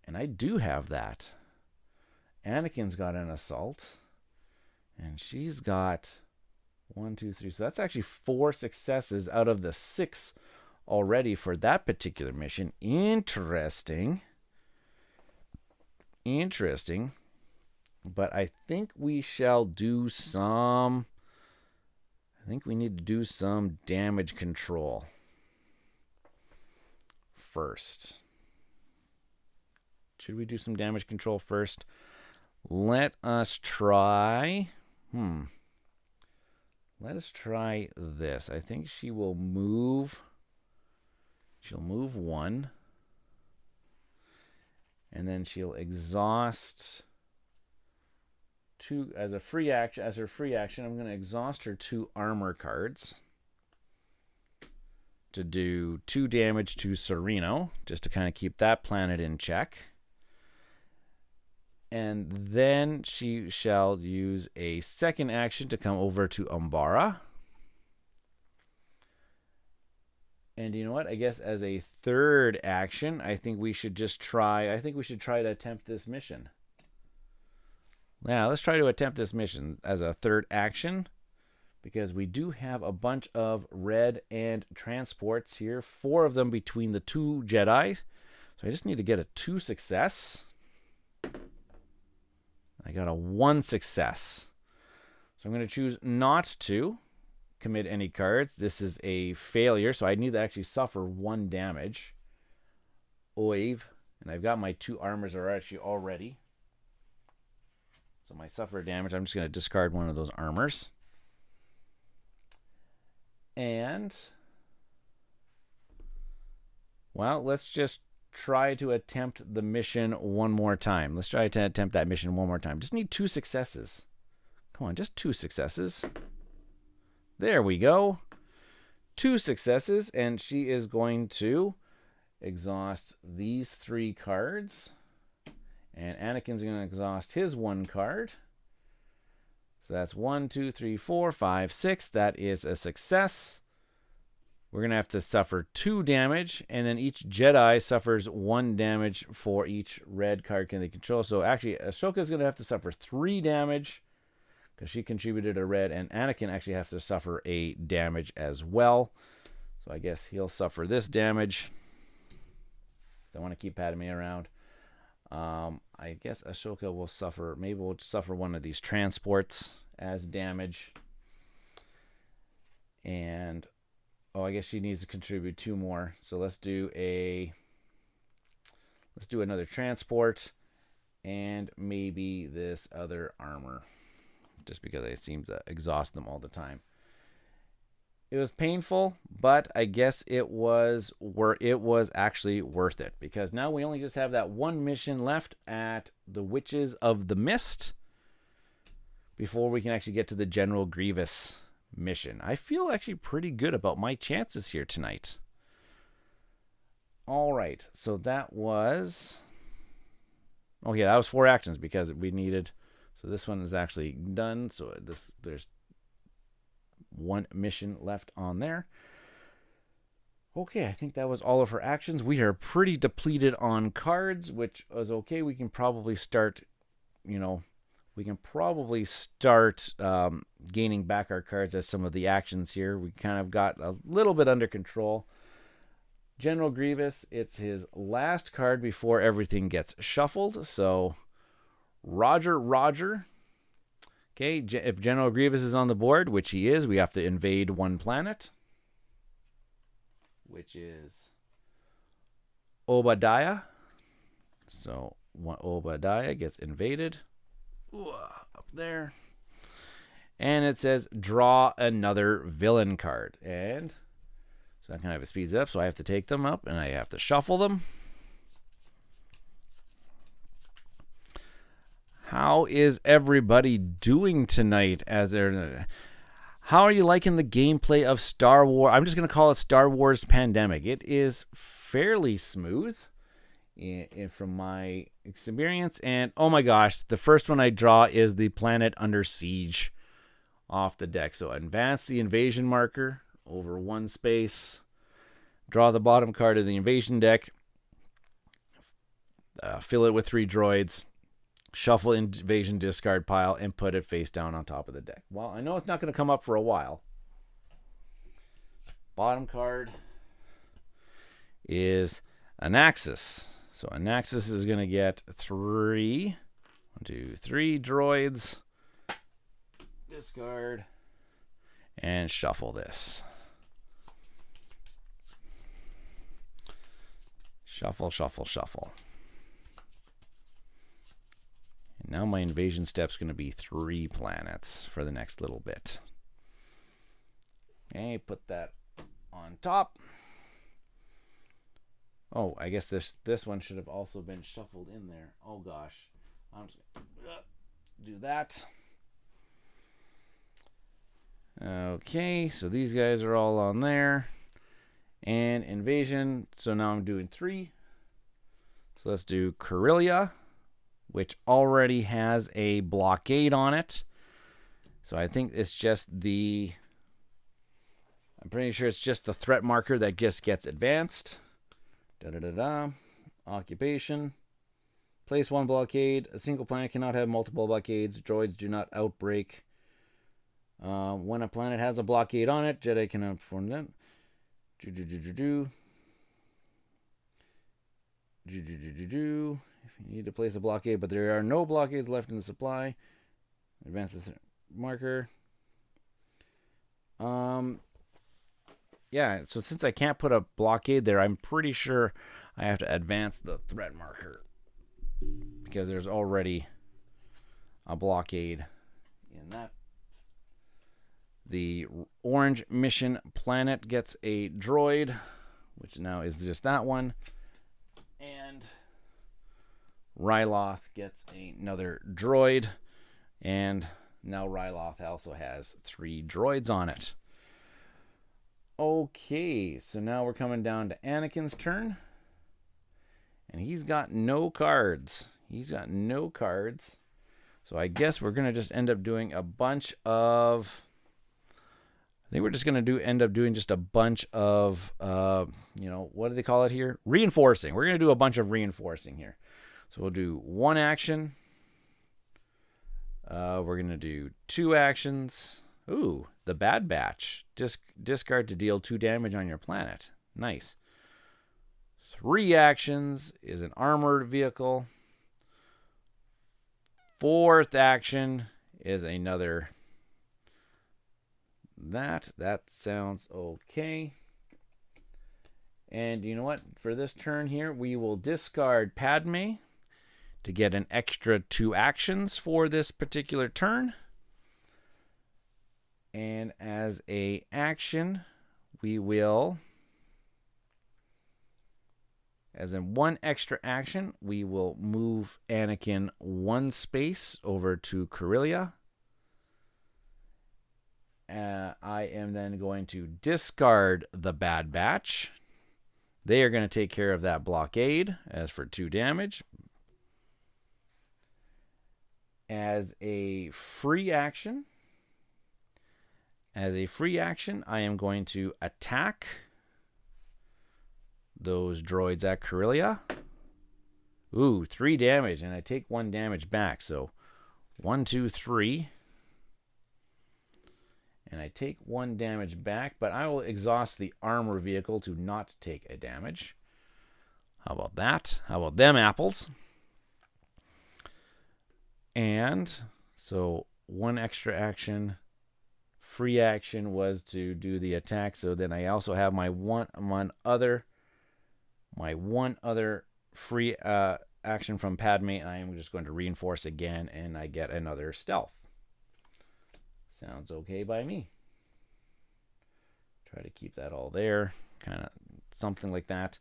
And I do have that. Anakin's got an assault. And she's got 1, 2, 3. So that's actually 4 successes out of the 6 already for that particular mission. Interesting. But I think we shall do some... I think we need to do some damage control first. Should we do some damage control first? Let us try... Let us try this. I think she will move... She'll move 1. And then she'll exhaust 2 as a free action. As her free action, I'm going to exhaust her 2 armor cards to do 2 damage to Sereno, just to kind of keep that planet in check. And then she shall use a second action to come over to Umbara. And you know what? I guess as a third action, I think we should try to attempt this mission. Yeah, let's try to attempt this mission as a third action, because we do have a bunch of red and transports here, 4 of them between the 2 Jedi. So I just need to get a 2 success. I got a 1 success. So I'm going to choose not to commit any cards. This is a failure, so I need to actually suffer 1 damage. Oive. And I've got my 2 armors are actually already. So my suffer damage, I'm just going to discard 1 of those armors. And, well, let's just try to attempt the mission one more time. Let's try to attempt that mission one more time. Just need 2 successes. Come on, just 2 successes. There we go. 2 successes, and she is going to exhaust these 3 cards. And Anakin's going to exhaust his 1 card. So that's 1, 2, 3, 4, 5, 6. That is a success. We're going to have to suffer 2 damage, and then each Jedi suffers 1 damage for each red card they control. So actually, Ahsoka's going to have to suffer 3 damage because she contributed a red, and Anakin actually has to suffer a damage as well. So I guess he'll suffer this damage. I want to keep Padme around. I guess Ahsoka will suffer, maybe we'll suffer 1 of these transports as damage. And, oh, I guess she needs to contribute 2 more. So let's do another transport and maybe this other armor, just because I seem to exhaust them all the time. It was painful, but I guess it was actually worth it, because now we only just have that 1 mission left at the Witches of the Mist before we can actually get to the General Grievous mission. I feel actually pretty good about my chances here tonight. All right, so that was... Oh yeah, that was 4 actions because we needed... So this one is actually done, so there's 1 mission left on there. Okay, I think that was all of her actions. We are pretty depleted on cards, which is okay. We can probably start, we can probably start gaining back our cards as some of the actions here. We kind of got a little bit under control. General Grievous, it's his last card before everything gets shuffled. So, Roger. Okay, if General Grievous is on the board, which he is, we have to invade one planet, which is Obadiah. So, Obadiah gets invaded. Ooh, up there. And it says, draw another villain card. And so that kind of speeds up, so I have to take them up, and I have to shuffle them. How is everybody doing tonight? How are you liking the gameplay of Star Wars? I'm just going to call it Star Wars Pandemic. It is fairly smooth from my experience. And oh my gosh, the first one I draw is the planet under siege off the deck. So advance the invasion marker over one space. Draw the bottom card of the invasion deck. Fill it with 3 droids. Shuffle invasion discard pile and put it face down on top of the deck. Well, I know it's not going to come up for a while. Bottom card is Anaxis. So Anaxis is going to get 3 droids. Discard and shuffle this. Shuffle. And now my invasion step's going to be 3 planets for the next little bit. Okay, put that on top. Oh, I guess this one should have also been shuffled in there. Oh gosh. I'm just gonna do that. Okay, so these guys are all on there. And invasion. So now I'm doing 3. So let's do Corellia, which already has a blockade on it. So I think it's just I'm pretty sure it's just the threat marker that just gets advanced. Occupation. Place 1 blockade. A single planet cannot have multiple blockades. Droids do not outbreak. When a planet has a blockade on it, Jedi cannot perform that. If you need to place a blockade, but there are no blockades left in the supply. Advance the marker. Yeah, so since I can't put a blockade there, I'm pretty sure I have to advance the threat marker because there's already a blockade in that. The orange mission planet gets a droid, which now is just that one. And Ryloth gets another droid. And now Ryloth also has 3 droids on it. Okay, so now we're coming down to Anakin's turn. And he's got no cards. So I guess we're going to just end up doing a bunch of... I think we're just going to end up doing just a bunch of, what do they call it here? Reinforcing. We're going to do a bunch of reinforcing here. So we'll do 1 action. We're going to do 2 actions. Ooh, the Bad Batch. Discard to deal 2 damage on your planet. Nice. 3 actions is an armored vehicle. 4th action is another... That sounds okay. And you know what? For this turn here, we will discard Padme to get an extra 2 actions for this particular turn. And as a action, we will, as in 1 extra action, we will move Anakin 1 space over to Corellia. I am then going to discard the Bad Batch. They are going to take care of that blockade as for 2 damage. As a free action, I am going to attack those droids at Corellia. Ooh, 3 damage, and I take 1 damage back. So 1, 2, 3. And I take 1 damage back, but I will exhaust the armor vehicle to not take a damage. How about that? How about them apples? And so 1 extra action. Free action was to do the attack. So then I also have my one other free action from Padme. I am just going to reinforce again, and I get another stealth. Sounds okay by me. Try to keep that all there, kind of something like that.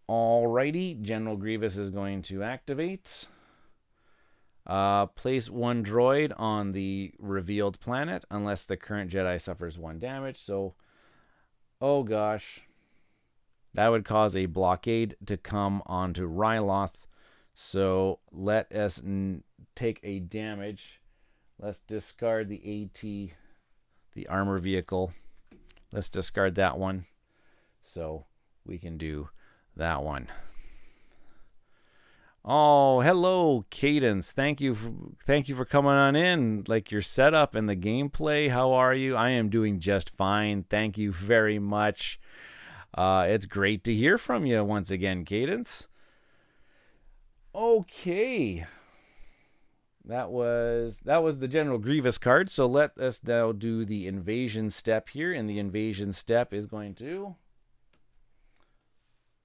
Alrighty, General Grievous is going to activate. Place 1 droid on the revealed planet unless the current Jedi suffers 1 damage. So, oh gosh, that would cause a blockade to come onto Ryloth. So let us take a damage. Let's discard the AT, the armor vehicle. Let's discard that one. So we can do that one. Oh, hello, Cadence. Thank you for coming on in. Like your setup and the gameplay. How are you? I am doing just fine. Thank you very much. It's great to hear from you once again, Cadence. Okay. That was the General Grievous card. So let us now do the invasion step here. And the invasion step is going to...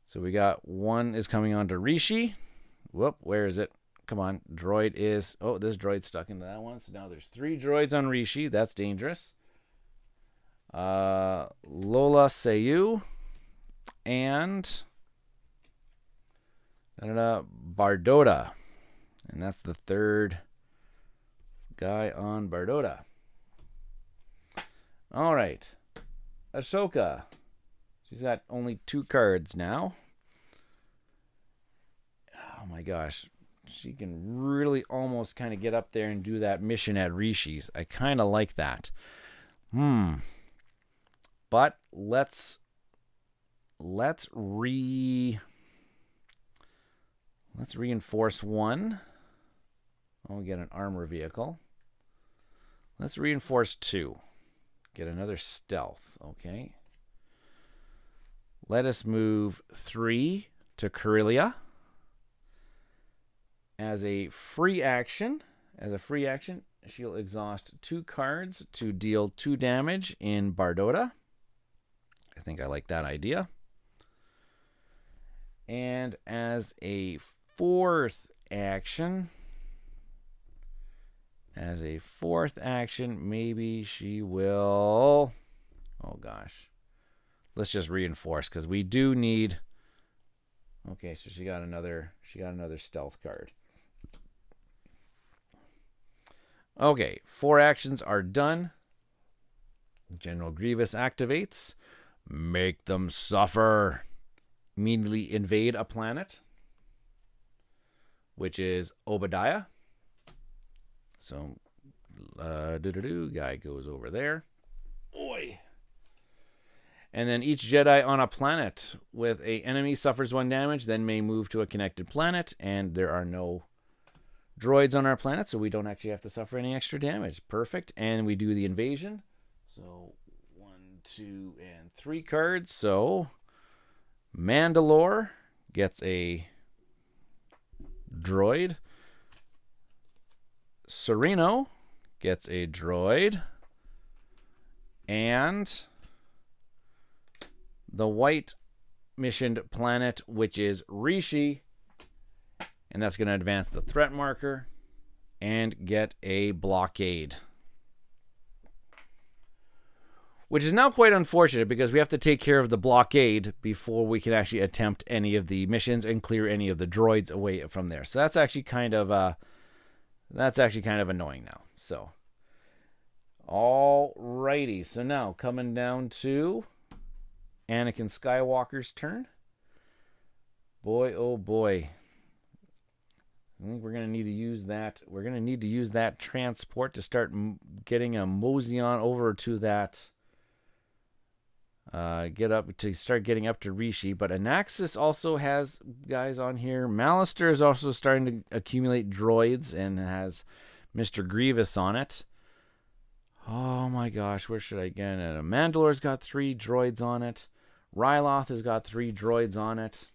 So we got 1 is coming on to Rishi. Whoop, where is it? Come on. Droid is... Oh, this droid's stuck into that one. So now there's 3 droids on Rishi. That's dangerous. Lola Sayu. And... Bardota. And that's the 3rd guy on Bardota. All right. Ahsoka. She's got only 2 cards now. Oh my gosh. She can really almost kind of get up there and do that mission at Rishi's. I kind of like that. But let's reinforce 1. Oh, we get an armor vehicle. Let's reinforce 2. Get another stealth. Okay. Let us move 3 to Corellia. As a free action, she'll exhaust 2 cards to deal 2 damage in Bardota. I think I like that idea. And as a 4th action, maybe she will... Oh gosh. Let's just reinforce because we do need... Okay, so she got another stealth card. Okay, 4 actions are done. General Grievous activates. Make them suffer. Immediately invade a planet, which is Obadiah. So, guy goes over there. Oi. And then each Jedi on a planet with an enemy suffers 1 damage, then may move to a connected planet, and there are no droids on our planet, so we don't actually have to suffer any extra damage. Perfect. And we do the invasion. So 1, 2, and 3 cards. So Mandalore gets a droid. Sereno gets a droid. And the white missioned planet, which is Rishi. And that's going to advance the threat marker and get a blockade. Which is now quite unfortunate because we have to take care of the blockade before we can actually attempt any of the missions and clear any of the droids away from there. So that's actually kind of annoying now. So, alrighty. So now coming down to Anakin Skywalker's turn. Boy, oh boy. I think we're going to need to use that. We're going to need to use that transport to start getting a mosey on over to that. Start getting up to Rishi. But Anaxis also has guys on here. Mallister is also starting to accumulate droids and has Mr. Grievous on it. Oh my gosh, where should I get it? Mandalore's got 3 droids on it. Ryloth has got 3 droids on it.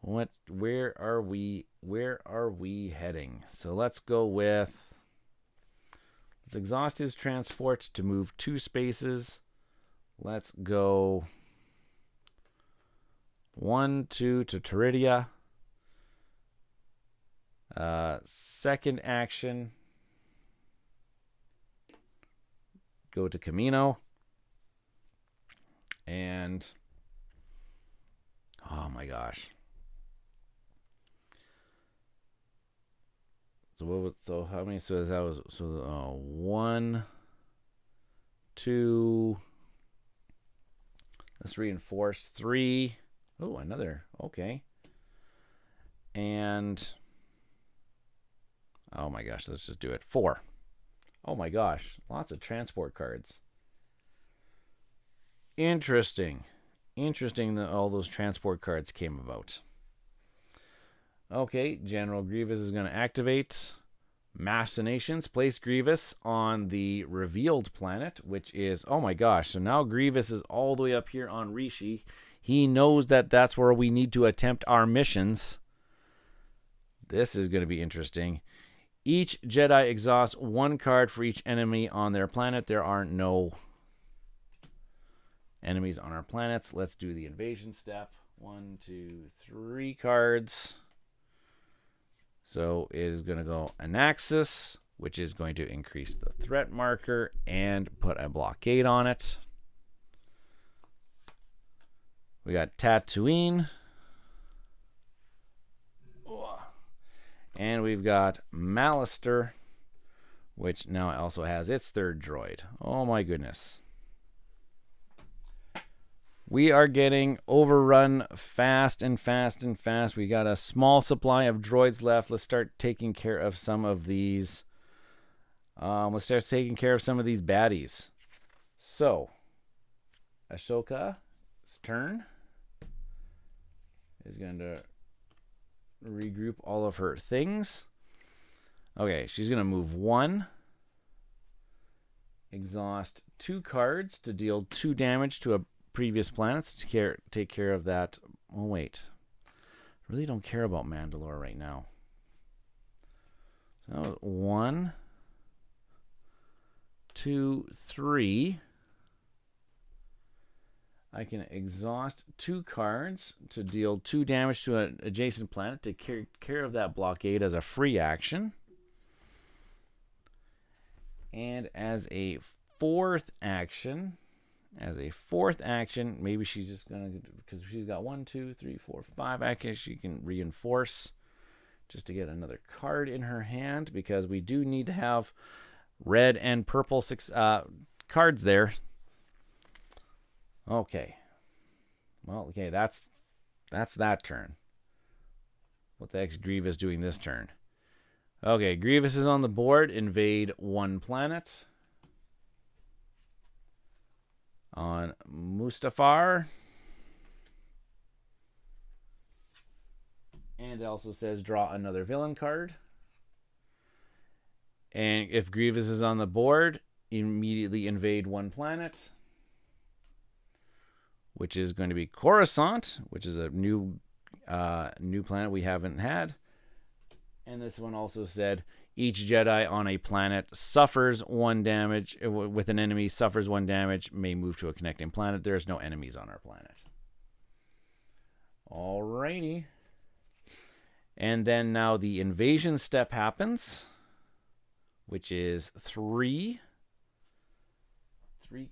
Where are we heading? So let's go with, let's exhaust his transport to move 2 spaces. Let's go 1, 2 to Teridia. Second action, go to Camino. And oh my gosh. So how many? So that was 1, 2. Let's reinforce 3. Oh, another. Okay. And oh my gosh, let's just do it. 4. Oh my gosh, lots of transport cards. Interesting that all those transport cards came about. Okay, General Grievous is going to activate Machinations. Place Grievous on the revealed planet, which is, oh my gosh, so now Grievous is all the way up here on Rishi. He knows that that's where we need to attempt our missions. This is going to be interesting. Each Jedi exhausts 1 card for each enemy on their planet. There are no enemies on our planets. Let's do the invasion step. 1, 2, 3 cards. So it is going to go Anaxis, which is going to increase the threat marker and put a blockade on it. We got Tatooine. And we've got Mallister, which now also has its 3rd droid. Oh my goodness. We are getting overrun fast and fast and fast. We got a small supply of droids left. Let's start taking care of some of these. Let's start taking care of some of these baddies. So, Ahsoka's turn is going to regroup all of her things. Okay, she's going to move 1. Exhaust 2 cards to deal 2 damage to a previous planets to take care of that. Oh wait, really don't care about Mandalore right now. So 1, 2, 3. I can exhaust 2 cards to deal 2 damage to an adjacent planet to take care of that blockade as a free action. And as a fourth action, maybe she's just going to, because she's got 1, 2, 3, 4, 5 actions, she can reinforce just to get another card in her hand, because we do need to have red and purple cards there. Okay. Well, okay, that's that turn. What the heck's Grievous doing this turn? Okay, Grievous is on the board. Invade 1 planet. On Mustafar. And it also says draw another villain card. And if Grievous is on the board, immediately invade 1 planet, which is going to be Coruscant, which is a new planet we haven't had. And this one also said each Jedi on a planet suffers 1 damage with an enemy, suffers 1 damage, may move to a connecting planet. There's no enemies on our planet. Alrighty. And then now the invasion step happens, which is 3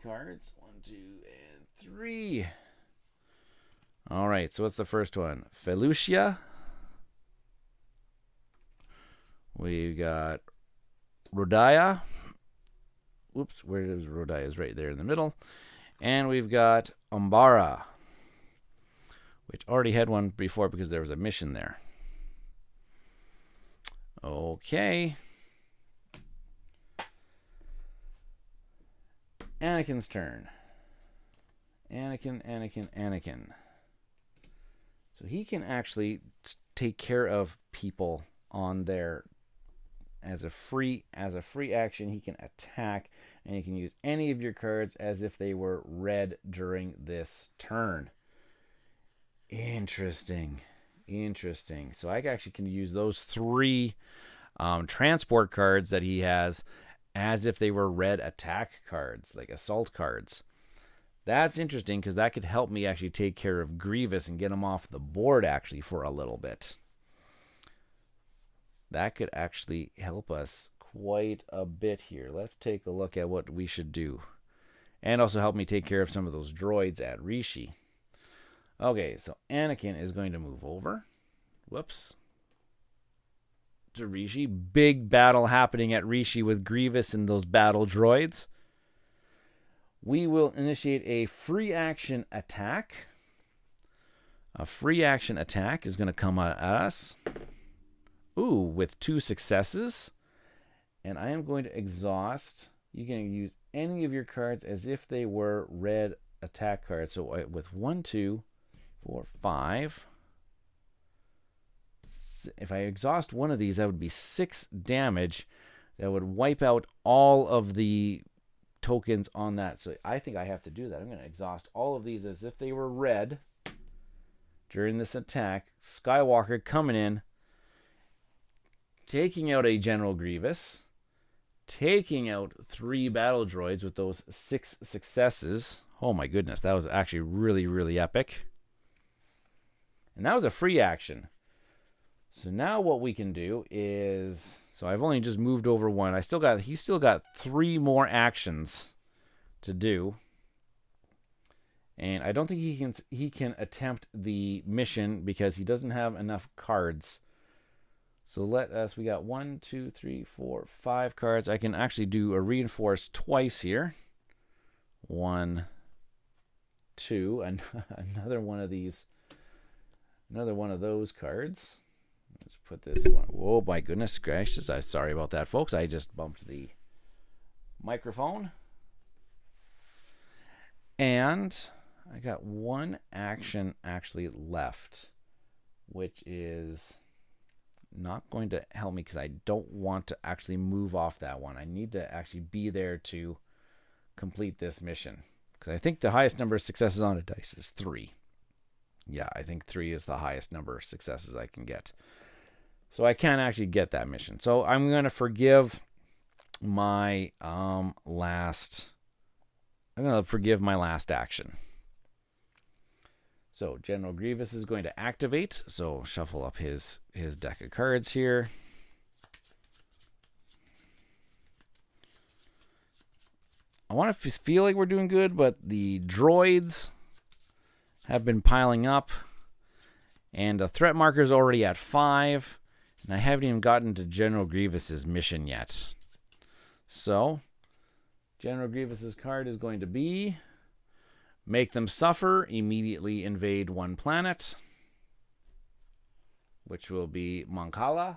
cards. 1, 2, and 3. All right, so what's the first one? Felucia. We got Rodaya. Whoops, where is Rodaya? Is right there in the middle. And we've got Umbara, which already had one before because there was a mission there. Okay. Anakin's turn. Anakin. So he can actually take care of people on their as a free action, he can attack, and you can use any of your cards as if they were red during this turn. Interesting. So I actually can use those 3 transport cards that he has as if they were red attack cards, like assault cards. That's interesting because that could help me actually take care of Grievous and get him off the board actually for a little bit. That could actually help us quite a bit here. Let's take a look at what we should do. And also help me take care of some of those droids at Rishi. Okay, so Anakin is going to move over. Whoops. To Rishi. Big battle happening at Rishi with Grievous and those battle droids. We will initiate a free action attack. A free action attack is going to come at us. Ooh, with 2 successes. And I am going to exhaust. You can use any of your cards as if they were red attack cards. So with 1, 2, 4, 5. If I exhaust one of these, that would be 6 damage. That would wipe out all of the tokens on that. So I think I have to do that. I'm going to exhaust all of these as if they were red during this attack. Skywalker coming in, taking out a General Grievous, taking out 3 battle droids with those 6 successes. Oh my goodness, that was actually really, really epic. And that was a free action. So now what we can do is, so I've only just moved over 1. He's still got 3 more actions to do. And I don't think he can attempt the mission because he doesn't have enough cards. So we got 1, 2, 3, 4, 5 cards. I can actually do a reinforce twice here. 1, 2, and another one of these, another one of those cards. Let's put this one. Whoa, my goodness gracious. Sorry about that, folks. I just bumped the microphone. And I got 1 action actually left, which is not going to help me because I don't want to actually move off that one. I need to actually be there to complete this mission. Because I think the highest number of successes on a dice is 3. Yeah, I think 3 is the highest number of successes I can get. So I can't actually get that mission. So I'm going to forgive my last action. So General Grievous is going to activate. So shuffle up his deck of cards here. I want to feel like we're doing good, but the droids have been piling up. And the threat marker is already at 5. And I haven't even gotten to General Grievous's mission yet. So, General Grievous's card is going to be Make Them Suffer, immediately invade 1 planet, which will be Moncala,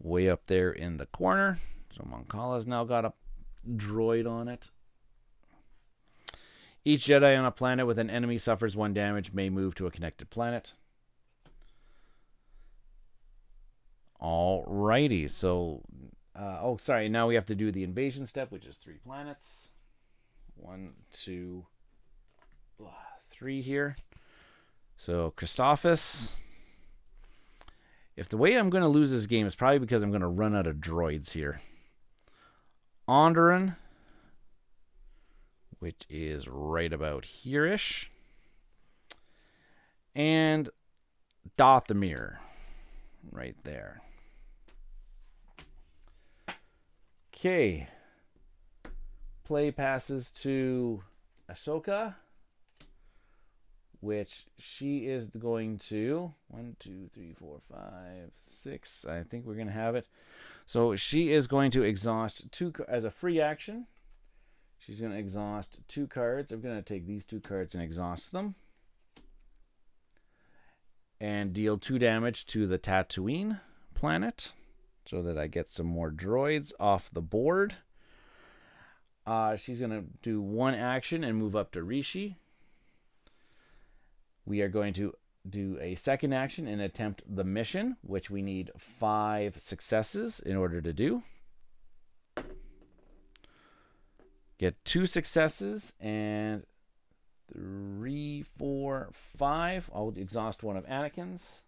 way up there in the corner. So Moncala's now got a droid on it. Each Jedi on a planet with an enemy suffers 1 damage may move to a connected planet. Alrighty, so, now we have to do the invasion step, which is 3 planets. 1, 2, 3 here. So, Christophus. If the way I'm going to lose this game is probably because I'm going to run out of droids here. Onderon, which is right about here-ish. And Dathomir, right there. Okay. Play passes to Ahsoka, which she is going to 1, 2, 3, 4, 5, 6. I think we're going to have it. So she is going to exhaust 2 as a free action. She's going to exhaust 2 cards. I'm going to take these 2 cards and exhaust them. And deal 2 damage to the Tatooine planet so that I get some more droids off the board. She's going to do 1 action and move up to Rishi. We are going to do a second action and attempt the mission, which we need 5 successes in order to do. Get 2 successes and 3, 4, 5. I'll exhaust one of Anakin's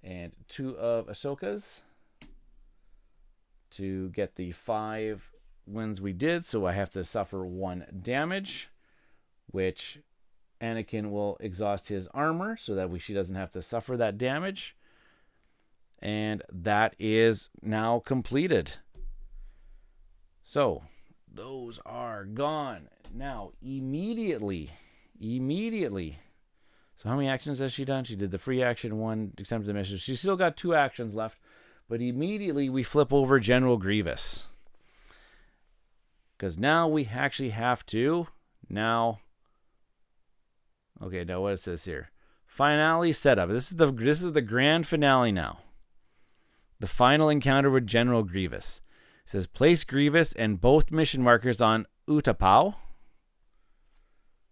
and 2 of Ahsoka's to get the 5 wins we did. So I have to suffer 1 damage, which Anakin will exhaust his armor so that she doesn't have to suffer that damage. And that is now completed. So those are gone. Now, immediately. So how many actions has she done? She did the free action, 1, accepted the mission. She's still got 2 actions left. But immediately we flip over General Grievous. Because now we actually have to. Okay, now what it says here. Finale setup. This is the grand finale now. The final encounter with General Grievous. It says place Grievous and both mission markers on Utapau.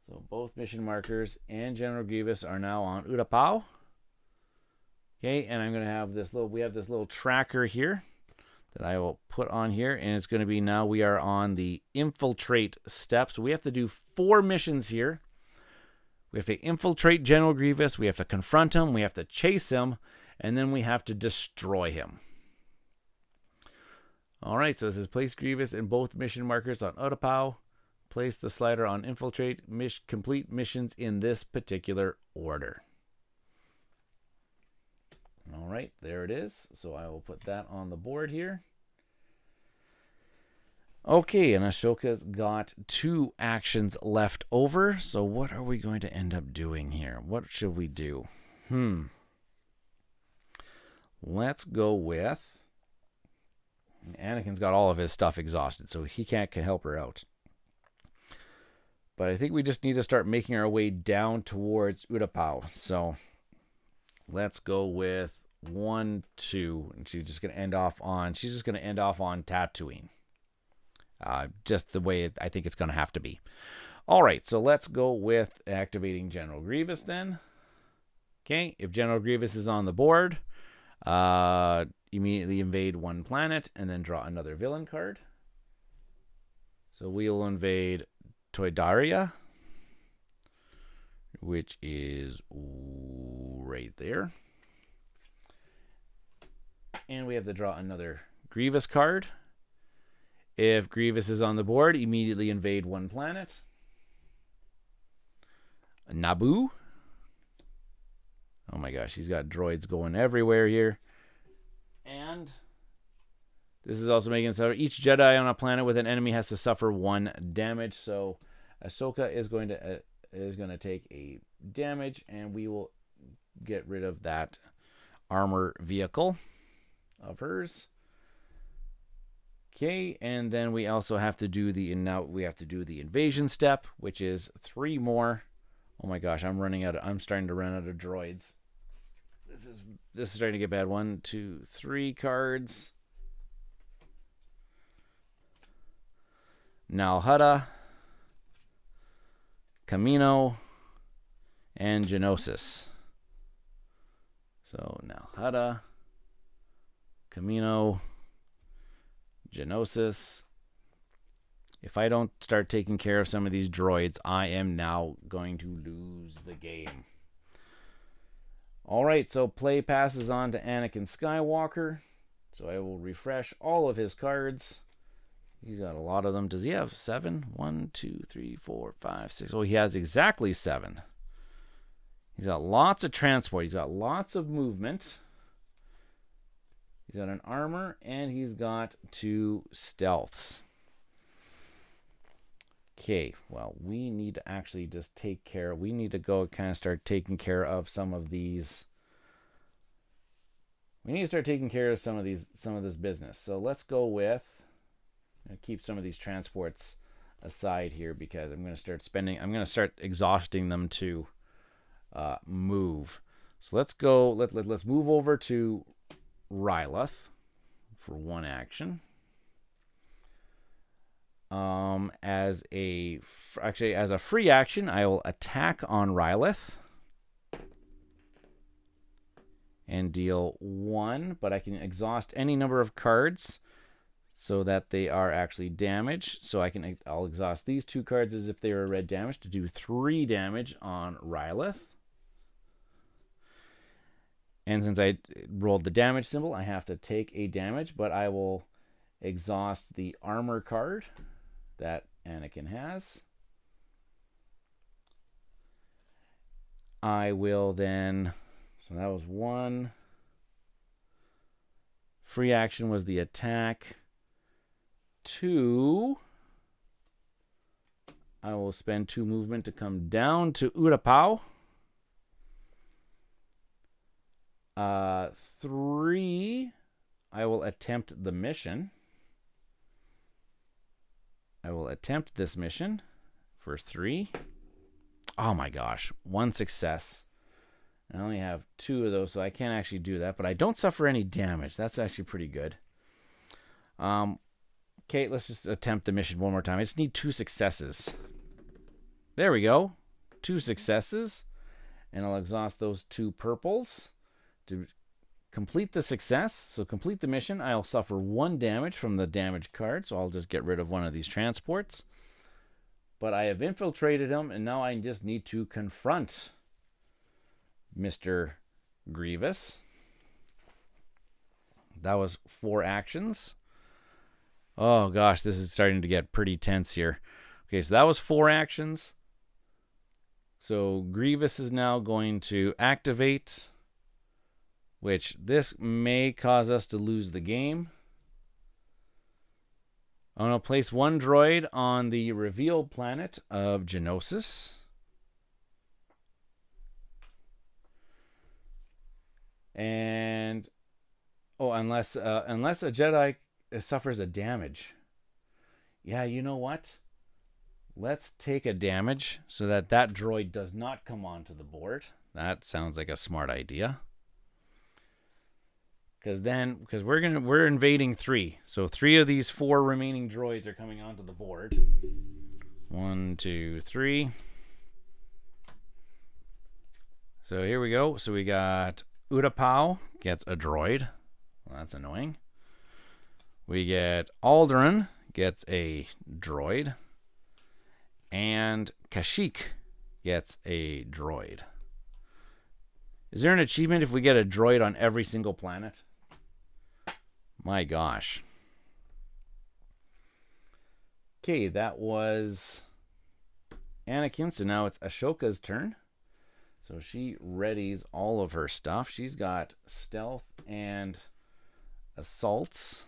So both mission markers and General Grievous are now on Utapau. Okay, and I'm going to have we have this little tracker here that I will put on here, and it's going to be now we are on the infiltrate step. So we have to do 4 missions here. We have to infiltrate General Grievous, we have to confront him, we have to chase him, and then we have to destroy him. All right, so this is place Grievous in both mission markers on Utapau. Place the slider on infiltrate. Complete missions in this particular order. All right, there it is. So I will put that on the board here. Okay, and Ahsoka's got 2 actions left over. So what are we going to end up doing here? What should we do? Let's go with... Anakin's got all of his stuff exhausted, so he can't help her out. But I think we just need to start making our way down towards Utapau. So let's go with 1, 2. And she's just going to end off on Tatooine. Just the way I think it's going to have to be. All right, so let's go with activating General Grievous then. Okay, if General Grievous is on the board, immediately invade 1 planet and then draw another villain card. So we'll invade Toydaria, which is right there. And we have to draw another Grievous card. If Grievous is on the board, immediately invade 1 planet. Naboo. Oh my gosh, he's got droids going everywhere here. And this is also making it so each Jedi on a planet with an enemy has to suffer 1 damage. So Ahsoka is going to take a damage, and we will get rid of that armor vehicle of hers. Okay, and then we also have to do the invasion step, which is 3 more. Oh my gosh, I'm starting to run out of droids. This is starting to get bad. 1, 2, 3 cards. Nalhutta, Camino, and Geonosis. So Nalhutta, Camino, Geonosis. If I don't start taking care of some of these droids, I am now going to lose the game. All right, so play passes on to Anakin Skywalker. So I will refresh all of his cards. He's got a lot of them. Does he have 7? 1, 2, 3, 4, 5, 6. Oh, he has exactly 7. He's got lots of transport. He's got lots of movement. He's got an armor, and he's got 2 stealths. Okay, well, we need to actually just take care. We need to go kind of start taking care of some of these. We need to start taking care of some of this business. So let's go with, keep some of these transports aside here because I'm going to start exhausting them to move. So let's go. Let's move over to Ryloth for 1 action. As a free action, I will attack on Rylith and deal 1, but I can exhaust any number of cards so that they are actually damaged. So I'll exhaust these 2 cards as if they were red damage to do 3 damage on Rylith. And since I rolled the damage symbol, I have to take a damage, but I will exhaust the armor card that Anakin has. I will then, so that was 1. Free action was the attack. 2. I will spend 2 movement to come down to Urapau. 3. I will attempt the mission. I will attempt this mission for 3. Oh my gosh, 1 success. I only have 2 of those, so I can't actually do that, but I don't suffer any damage. That's actually pretty good. Okay, let's just attempt the mission one more time. I just need 2 successes. There we go. 2 successes. And I'll exhaust those 2 purples to complete the success. So complete the mission. I'll suffer 1 damage from the damage card, so I'll just get rid of one of these transports. But I have infiltrated him, and now I just need to confront Mr. Grievous. That was 4 actions. Oh gosh, this is starting to get pretty tense here. Okay, so that was 4 actions. So Grievous is now going to activate, which this may cause us to lose the game. I'm going to place 1 droid on the revealed planet of Geonosis. And unless a Jedi suffers a damage. Yeah, you know what? Let's take a damage so that droid does not come onto the board. That sounds like a smart idea. Because we're invading 3. So 3 of these 4 remaining droids are coming onto the board. 1, 2, 3. So here we go. So we got Utapau gets a droid. Well, that's annoying. We get Alderaan gets a droid. And Kashyyyk gets a droid. Is there an achievement if we get a droid on every single planet? My gosh. Okay, that was Anakin. So now it's Ashoka's turn. So she readies all of her stuff. She's got stealth and assaults.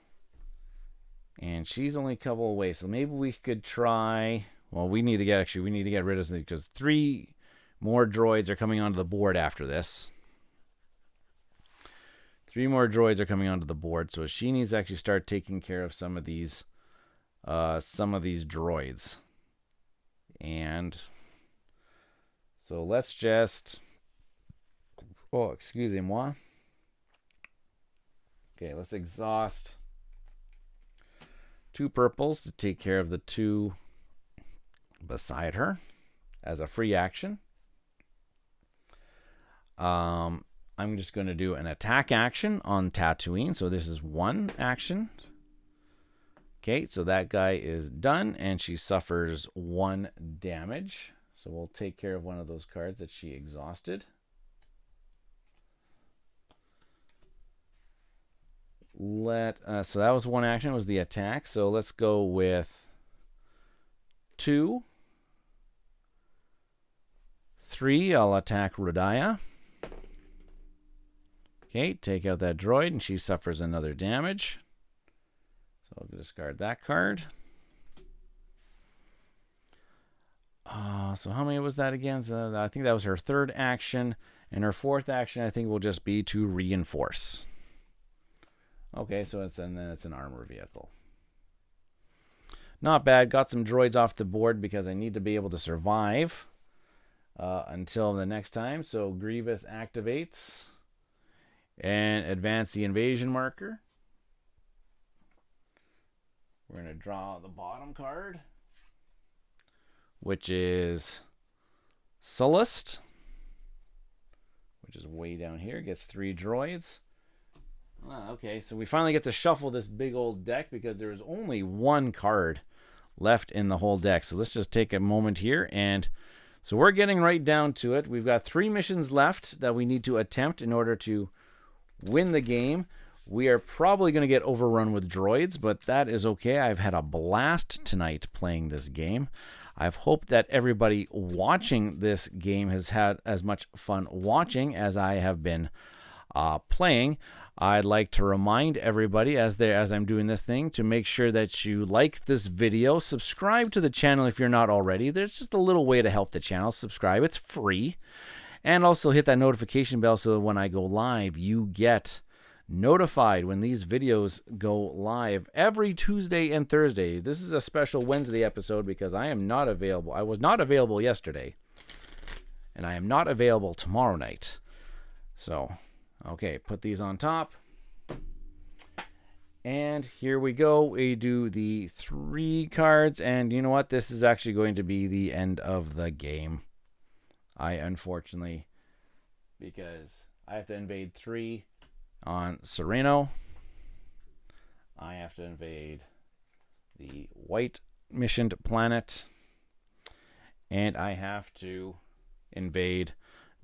And she's only a couple away. So maybe we could try... Well, we need to get rid of something because 3 more droids are coming onto the board after this. 3 more droids are coming onto the board, so she needs to actually start taking care of some of these droids. And so let's just... Oh, excusez-moi. Okay, let's exhaust 2 purples to take care of the 2 beside her as a free action. I'm just going to do an attack action on Tatooine. So this is 1 action. Okay, so that guy is done, and she suffers 1 damage. So we'll take care of one of those cards that she exhausted. So that was 1 action, was the attack. So let's go with 2. 3, I'll attack Rodaya. Okay, take out that droid, and she suffers another damage. So I'll discard that card. So how many was that again? So I think that was her 3rd action, and her 4th action I think will just be to reinforce. Okay, so it's an armor vehicle. Not bad. Got some droids off the board because I need to be able to survive until the next time. So Grievous activates and advance the invasion marker. We're going to draw the bottom card, which is Sullust, which is way down here. Gets 3 droids. Okay, so we finally get to shuffle this big old deck because there is only 1 card left in the whole deck. So let's just take a moment here. And so we're getting right down to it. We've got 3 missions left that we need to attempt in order to win the game. We are probably going to get overrun with droids, but that is okay. I've had a blast tonight playing this game. I've hoped that everybody watching this game has had as much fun watching as I have been playing. I'd like to remind everybody as I'm doing this thing to make sure that you like this video, subscribe to the channel if you're not already. There's just a little way to help the channel. Subscribe, it's free. And also hit that notification bell so that when I go live, you get notified when these videos go live every Tuesday and Thursday. This is a special Wednesday episode because I am not available. I was not available yesterday, and I am not available tomorrow night. So, okay, put these on top. And here we go. We do the 3 cards, and you know what? This is actually going to be the end of the game. Unfortunately, because I have to invade 3 on Sereno. I have to invade the white missioned planet. And I have to invade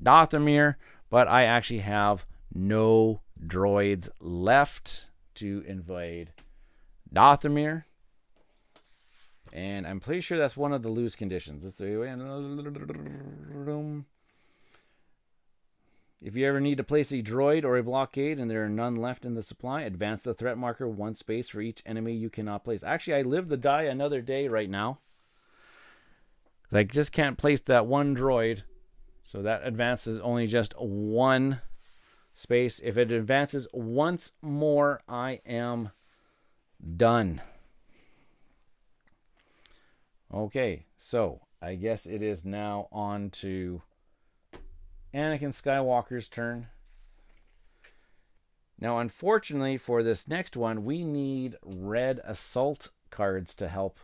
Dathomir, but I actually have no droids left to invade Dathomir. And I'm pretty sure that's one of the lose conditions. Let's see. If you ever need to place a droid or a blockade and there are none left in the supply, advance the threat marker 1 space for each enemy you cannot place. Actually, I live to die another day right now. I just can't place that 1 droid. So that advances only just 1 space. If it advances once more, I am done. Okay, so I guess it is now on to Anakin Skywalker's turn. Now, unfortunately for this next one, we need red assault cards to help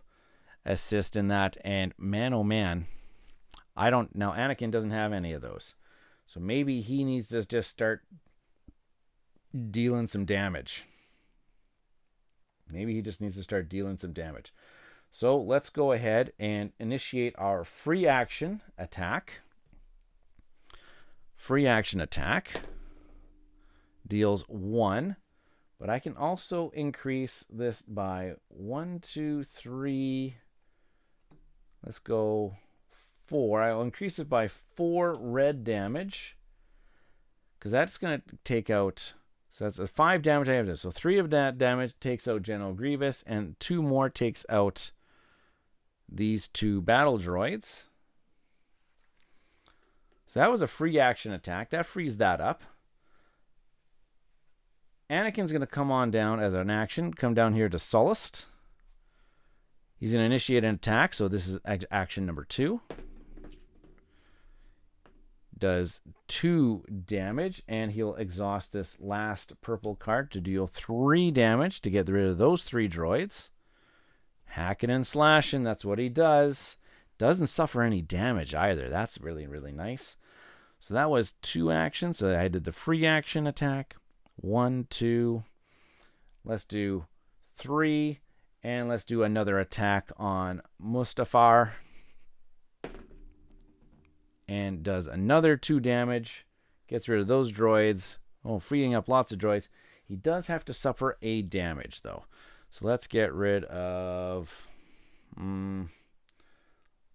assist in that. And man, oh man, now Anakin doesn't have any of those. So maybe he needs to just start dealing some damage. Maybe he just needs to start dealing some damage. So let's go ahead and initiate our free action attack. Free action attack deals 1, but I can also increase this by 1, 2, 3. Let's go 4. I'll increase it by 4 red damage because that's going to take out. So that's a 5 damage I have this. So 3 of that damage takes out General Grievous, and 2 more takes out these 2 battle droids. So that was a free action attack. That frees that up. Anakin's going to come on down as an action. Come down here to Sullust. He's going to initiate an attack. So this is action number 2. Does 2 damage. And he'll exhaust this last purple card to deal 3 damage to get rid of those 3 droids. Hacking and slashing. That's what he does. Doesn't suffer any damage either. That's really, really nice. So that was 2 actions. So I did the free action attack. 1, 2. Let's do 3. And let's do another attack on Mustafar. And does another 2 damage. Gets rid of those droids. Oh, freeing up lots of droids. He does have to suffer a damage, though. So let's get rid of...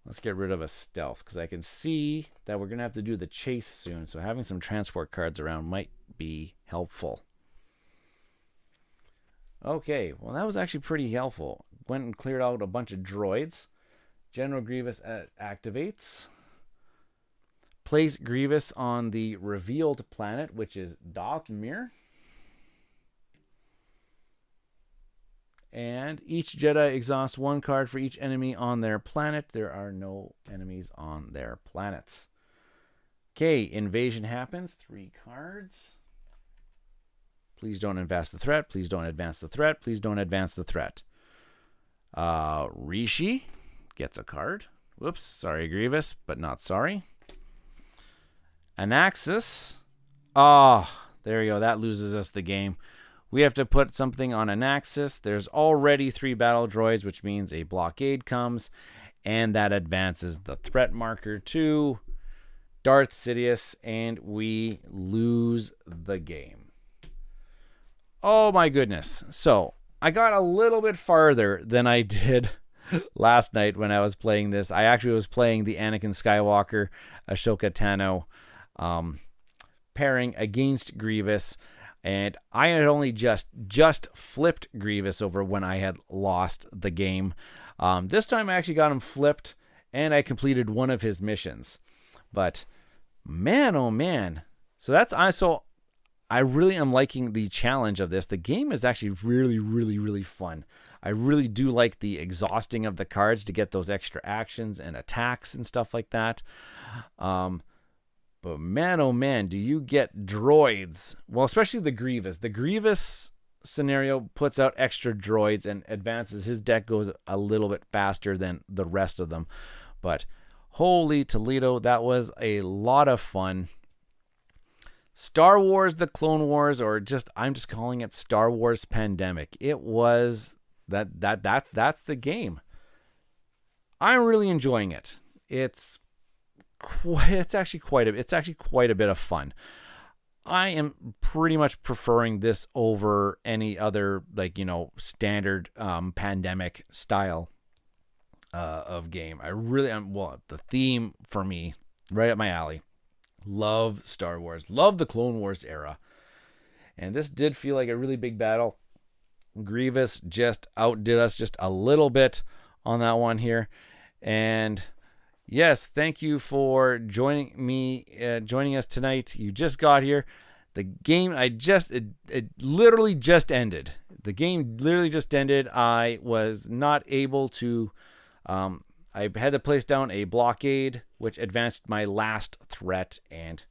Let's get rid of a stealth, because I can see that we're going to have to do the chase soon. So having some transport cards around might be helpful. Okay, well, that was actually pretty helpful. Went and cleared out a bunch of droids. General Grievous activates. Place Grievous on the revealed planet, which is Dathomir. And each Jedi exhausts 1 card for each enemy on their planet. There are no enemies on their planets. Okay, invasion happens. 3 cards. Please don't advance the threat. Please don't advance the threat. Please don't advance the threat. Rishi gets a card. Whoops, sorry, Grievous, but not sorry. Anaxis. Oh, there you go. That loses us the game. We have to put something on Anaxis. There's already 3 battle droids, which means a blockade comes, and that advances the threat marker to Darth Sidious, and we lose the game. Oh my goodness. So I got a little bit farther than I did last night when I was playing this. I actually was playing the Anakin Skywalker, Ahsoka Tano pairing against Grievous, and I had only just flipped Grievous over when I had lost the game. This time I actually got him flipped, and I completed one of his missions. But man, oh man. So I really am liking the challenge of this. The game is actually really, really, really fun. I really do like the exhausting of the cards to get those extra actions and attacks and stuff like that. But man, oh man, do you get droids. Well, especially the Grievous. The Grievous scenario puts out extra droids and advances. His deck goes a little bit faster than the rest of them. But holy Toledo, that was a lot of fun. Star Wars The Clone Wars, or I'm just calling it Star Wars Pandemic. It was that's the game. I'm really enjoying it. It's actually quite a bit of fun. I am pretty much preferring this over any other standard pandemic style of game. I really am. Well, the theme for me, right up my alley. Love Star Wars. Love the Clone Wars era. And this did feel like a really big battle. Grievous just outdid us just a little bit on that one here. And yes, thank you for joining us tonight. You just got here. The game, it literally just ended. The game literally just ended. I was not able to, I had to place down a blockade, which advanced my last threat, and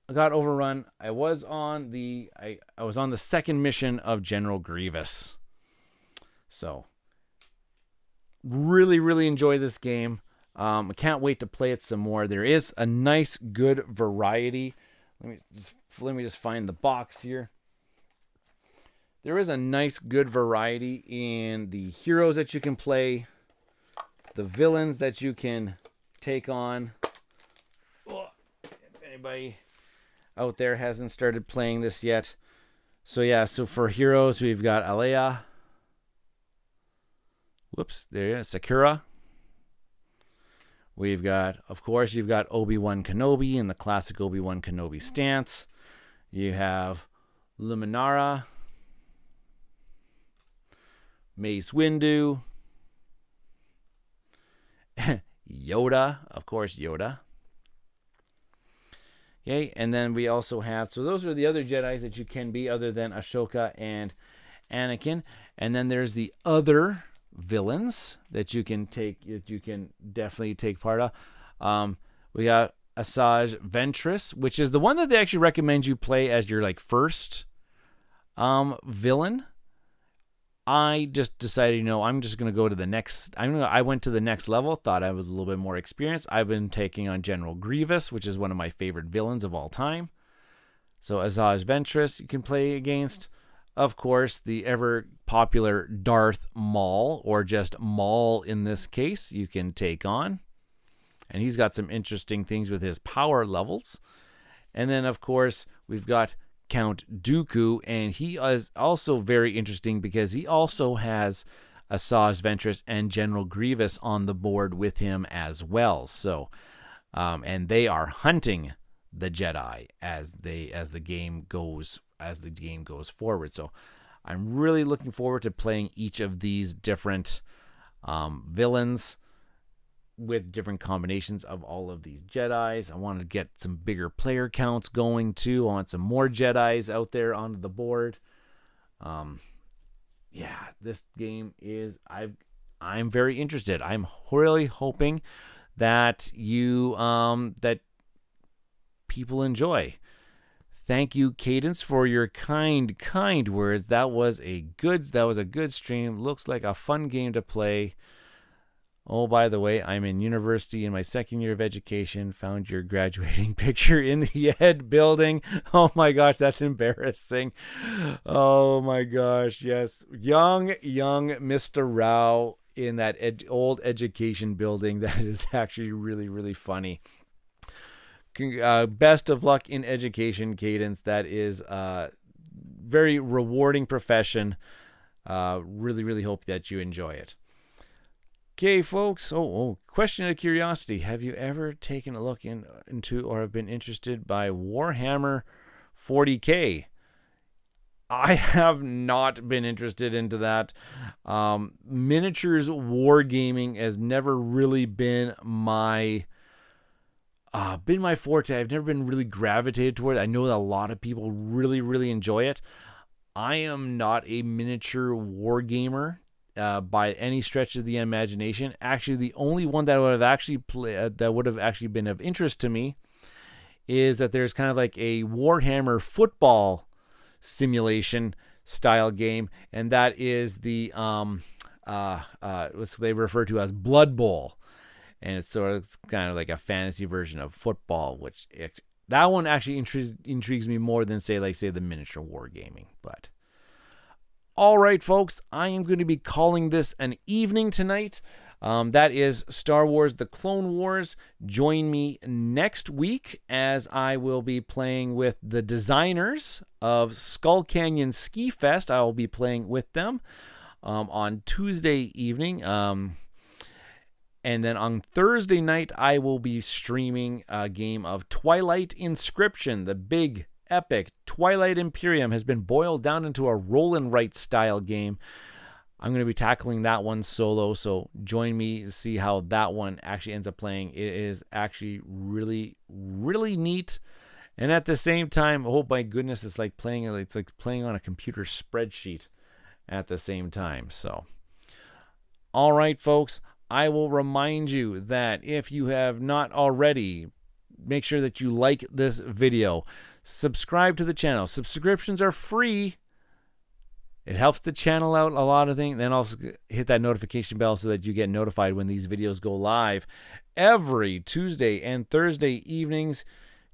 I got overrun. I was on the second mission of General Grievous. So really, really enjoy this game. I can't wait to play it some more. There is a nice, good variety. Let me just find the box here. There is a nice, good variety in the heroes that you can play, the villains that you can take on. If anybody out there hasn't started playing this yet. So yeah, so for heroes, we've got Alea. Whoops, there it is, Sakura. We've got, of course, you've got Obi-Wan Kenobi in the classic Obi-Wan Kenobi stance. You have Luminara, Mace Windu, Yoda, of course, Yoda. Okay, and then we also have, so those are the other Jedis that you can be other than Ahsoka and Anakin. And then there's the other villains that you can definitely take part of. We got Asajj Ventress, which is the one that they actually recommend you play as your first villain. I just decided, I'm just going to go to the next. I went to the next level, thought I was a little bit more experienced. I've been taking on General Grievous, which is one of my favorite villains of all time. So Asajj Ventress you can play against. Of course, the ever popular Darth Maul, or just Maul in this case, you can take on. And he's got some interesting things with his power levels. And then, of course, we've got Count Dooku, and he is also very interesting because he also has Asajj Ventress and General Grievous on the board with him as well. So, and they are hunting the Jedi as the game goes forward. So, I'm really looking forward to playing each of these different villains with different combinations of all of these Jedis. I want to get some bigger player counts going too. I want some more Jedis out there onto the board. Yeah, this game is, I'm very interested. I'm really hoping that that people enjoy. Thank you, Cadence, for your kind words. That was a good stream. Looks like a fun game to play. Oh, by the way, I'm in university in my second year of education. Found your graduating picture in the Ed building. Oh my gosh, that's embarrassing. Oh my gosh, yes. Young Mista Rau in that old education building. That is actually really funny. Best of luck in education, Cadence. That is a very rewarding profession. Really hope that you enjoy it. Okay, folks. Question of curiosity. Have you ever taken a look into or have been interested by Warhammer 40K? I have not been interested into that. Miniatures wargaming has never really been my forte. I've never been really gravitated toward it. I know that a lot of people really enjoy it. I am not a miniature wargamer. By any stretch of the imagination. Actually, the only one that would have actually been of interest to me is that there's kind of like a Warhammer football simulation style game, and that is the what they refer to as Blood Bowl, and it's kind of like a fantasy version of football, which that one actually intrigues me more than say the miniature wargaming, but. All right, folks, I am going to be calling this an evening tonight. That is Star Wars The Clone Wars. Join me next week as I will be playing with the designers of Skull Canyon Ski Fest. I will be playing with them on Tuesday evening. And then on Thursday night, I will be streaming a game of Twilight Inscription, the big epic Twilight Imperium has been boiled down into a roll and write style game. I'm going to be tackling that one solo, so join me to see how that one actually ends up playing. It is actually really neat, and at the same time, oh my goodness, it's like playing on a computer spreadsheet at the same time. So, all right, folks, I will remind you that if you have not already, make sure that you like this video. Subscribe to the channel. Subscriptions are free. It helps the channel out a lot of things. Then also hit that notification bell so that you get notified when these videos go live every Tuesday and Thursday evenings.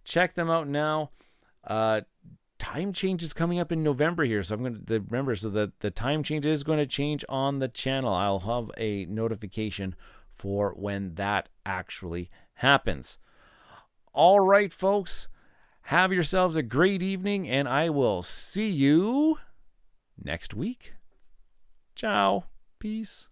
Check them out now. Time change is coming up in November here, so I'm going to remember so that the time change is going to change on the channel. I'll have a notification for when that actually happens. All right, folks. Have yourselves a great evening, and I will see you next week. Ciao. Peace.